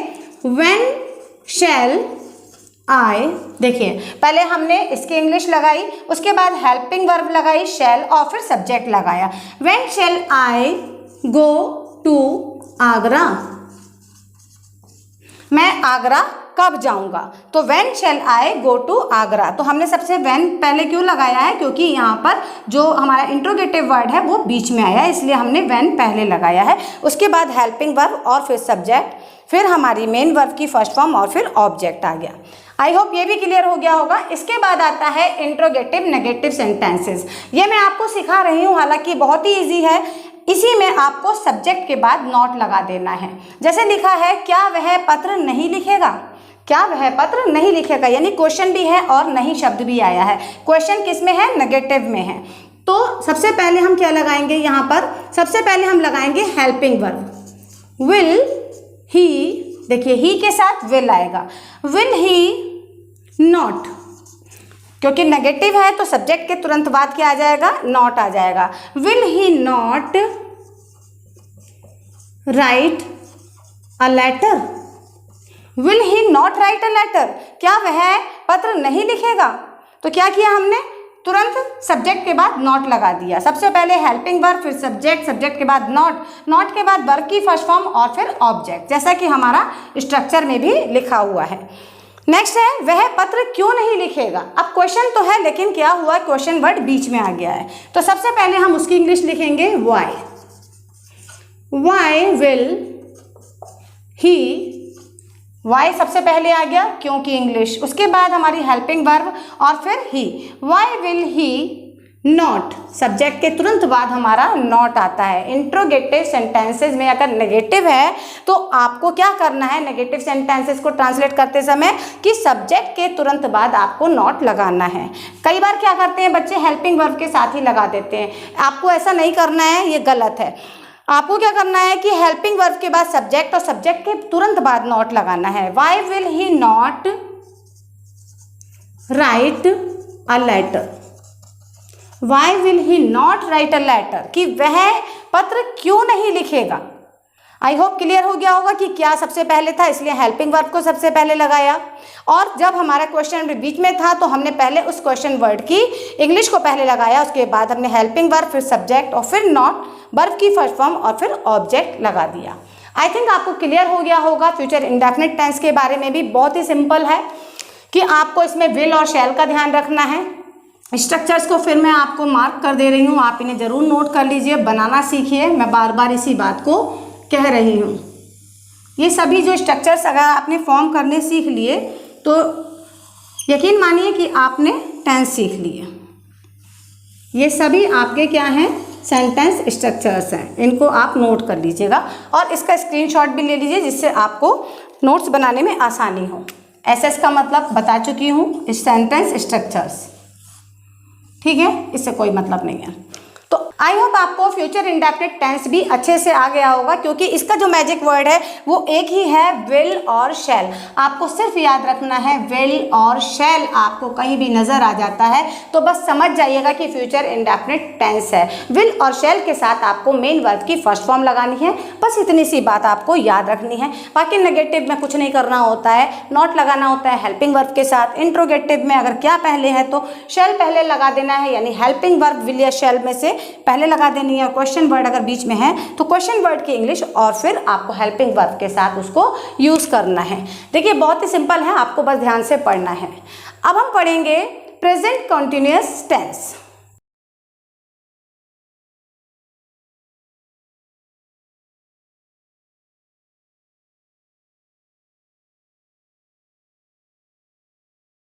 व्हेन शैल आई। देखिए पहले हमने इसकी इंग्लिश लगाई, उसके बाद हेल्पिंग वर्ब लगाई शैल और फिर सब्जेक्ट लगाया। When shall I go to Agra, मैं आगरा कब जाऊंगा, तो when shall I go to Agra. तो हमने सबसे व्हेन पहले क्यों लगाया है, क्योंकि यहाँ पर जो हमारा इंट्रोगेटिव वर्ड है वो बीच में आया है, इसलिए हमने व्हेन पहले लगाया है। उसके बाद हेल्पिंग वर्ब और फिर सब्जेक्ट, फिर हमारी मेन वर्ब की फर्स्ट फॉर्म और फिर ऑब्जेक्ट आ गया। आई होप ये भी क्लियर हो गया होगा। इसके बाद आता है इंट्रोगेटिव नेगेटिव सेंटेंसेस। ये मैं आपको सिखा रही हूँ, हालांकि बहुत ही ईजी है। इसी में आपको सब्जेक्ट के बाद नॉट लगा देना है। जैसे लिखा है क्या वह पत्र नहीं लिखेगा, क्या वह पत्र नहीं लिखेगा, यानी क्वेश्चन भी है और नहीं शब्द भी आया है। क्वेश्चन किस में है, नेगेटिव में है। तो सबसे पहले हम क्या लगाएंगे यहाँ पर, सबसे पहले हम लगाएंगे हेल्पिंग वर्ब। विल ही, देखिए ही के साथ विल आएगा। विल ही नॉट, क्योंकि नेगेटिव है तो सब्जेक्ट के तुरंत बाद क्या आ जाएगा, नॉट आ जाएगा। Will he not write a letter, will he not write a letter, क्या वह पत्र नहीं लिखेगा। तो क्या किया हमने, तुरंत सब्जेक्ट के बाद नॉट लगा दिया। सबसे पहले हेल्पिंग वर्ब, फिर सब्जेक्ट, सब्जेक्ट के बाद नॉट, नॉट के बाद वर्ब की फर्स्ट फॉर्म और फिर ऑब्जेक्ट, जैसा कि हमारा स्ट्रक्चर में भी लिखा हुआ है। नेक्स्ट है वह पत्र क्यों नहीं लिखेगा। अब क्वेश्चन तो है लेकिन क्या हुआ, क्वेश्चन वर्ड बीच में आ गया है। तो सबसे पहले हम उसकी इंग्लिश लिखेंगे why. Why will he, why सबसे पहले आ गया क्योंकि इंग्लिश, उसके बाद हमारी हेल्पिंग वर्ब और फिर he. Why will he not, subject के तुरंत बाद हमारा नॉट आता है। इंट्रोगेटिव सेंटेंसेस में अगर नेगेटिव है तो आपको क्या करना है, नेगेटिव सेंटेंसेस को ट्रांसलेट करते समय कि सब्जेक्ट के तुरंत बाद आपको नॉट लगाना है। कई बार क्या करते हैं बच्चे, हेल्पिंग वर्ब के साथ ही लगा देते हैं। आपको ऐसा नहीं करना है, ये गलत है। आपको क्या करना है कि हेल्पिंग वर्ब के बाद सब्जेक्ट और सब्जेक्ट के तुरंत बाद नॉट लगाना है। Why will he not write a letter, why will he not write a letter, कि वह पत्र क्यों नहीं लिखेगा। आई होप क्लियर हो गया होगा कि क्या सबसे पहले था, इसलिए हेल्पिंग वर्ब को सबसे पहले लगाया। और जब हमारा क्वेश्चन बीच में था तो हमने पहले उस क्वेश्चन वर्ड की इंग्लिश को पहले लगाया, उसके बाद हमने हेल्पिंग वर्ब, फिर सब्जेक्ट और फिर नॉट, वर्ब की फर्स्ट फॉर्म और फिर ऑब्जेक्ट लगा दिया। आई थिंक आपको क्लियर हो गया होगा। फ्यूचर इंडेफिनिट टेंस के बारे में भी बहुत ही सिंपल है कि आपको इसमें विल और शैल का ध्यान रखना है। स्ट्रक्चर्स को फिर मैं आपको मार्क कर दे रही हूँ, आप इन्हें ज़रूर नोट कर लीजिए, बनाना सीखिए, मैं बार बार इसी बात को कह रही हूँ। ये सभी जो स्ट्रक्चर्स अगर आपने फॉर्म करने सीख लिए तो यकीन मानिए कि आपने टेंस सीख लिए। ये सभी आपके क्या हैं, सेंटेंस स्ट्रक्चर्स हैं, इनको आप नोट कर लीजिएगा और इसका स्क्रीनशॉट भी ले लीजिए जिससे आपको नोट्स बनाने में आसानी हो। एसएस का मतलब बता चुकी हूँ, सेंटेंस स्ट्रक्चर्स, ठीक है, इससे कोई मतलब नहीं है। तो आई होप आपको फ्यूचर इंडेफिनिट टेंस भी अच्छे से आ गया होगा, क्योंकि इसका जो मैजिक वर्ड है वो एक ही है, विल और शैल। आपको सिर्फ याद रखना है विल और शैल, आपको कहीं भी नजर आ जाता है तो बस समझ जाइएगा कि फ्यूचर इंडेफिनिट टेंस है। विल और शैल के साथ आपको मेन वर्ब की फर्स्ट फॉर्म लगानी है, बस इतनी सी बात आपको याद रखनी है। बाकी नेगेटिव में कुछ नहीं करना होता है, नॉट लगाना होता है हेल्पिंग वर्ब के साथ। इंट्रोगेटिव में अगर क्या पहले है तो शैल पहले लगा देना है, यानी हेल्पिंग वर्ब विल या शैल में से पहले लगा देनी है। और क्वेश्चन वर्ड अगर बीच में है तो क्वेश्चन वर्ड की इंग्लिश और फिर आपको हेल्पिंग वर्ब के साथ उसको यूज करना है। देखिए बहुत ही सिंपल है, आपको बस ध्यान से पढ़ना है। अब हम पढ़ेंगे प्रेजेंट कंटिन्यूअस टेंस।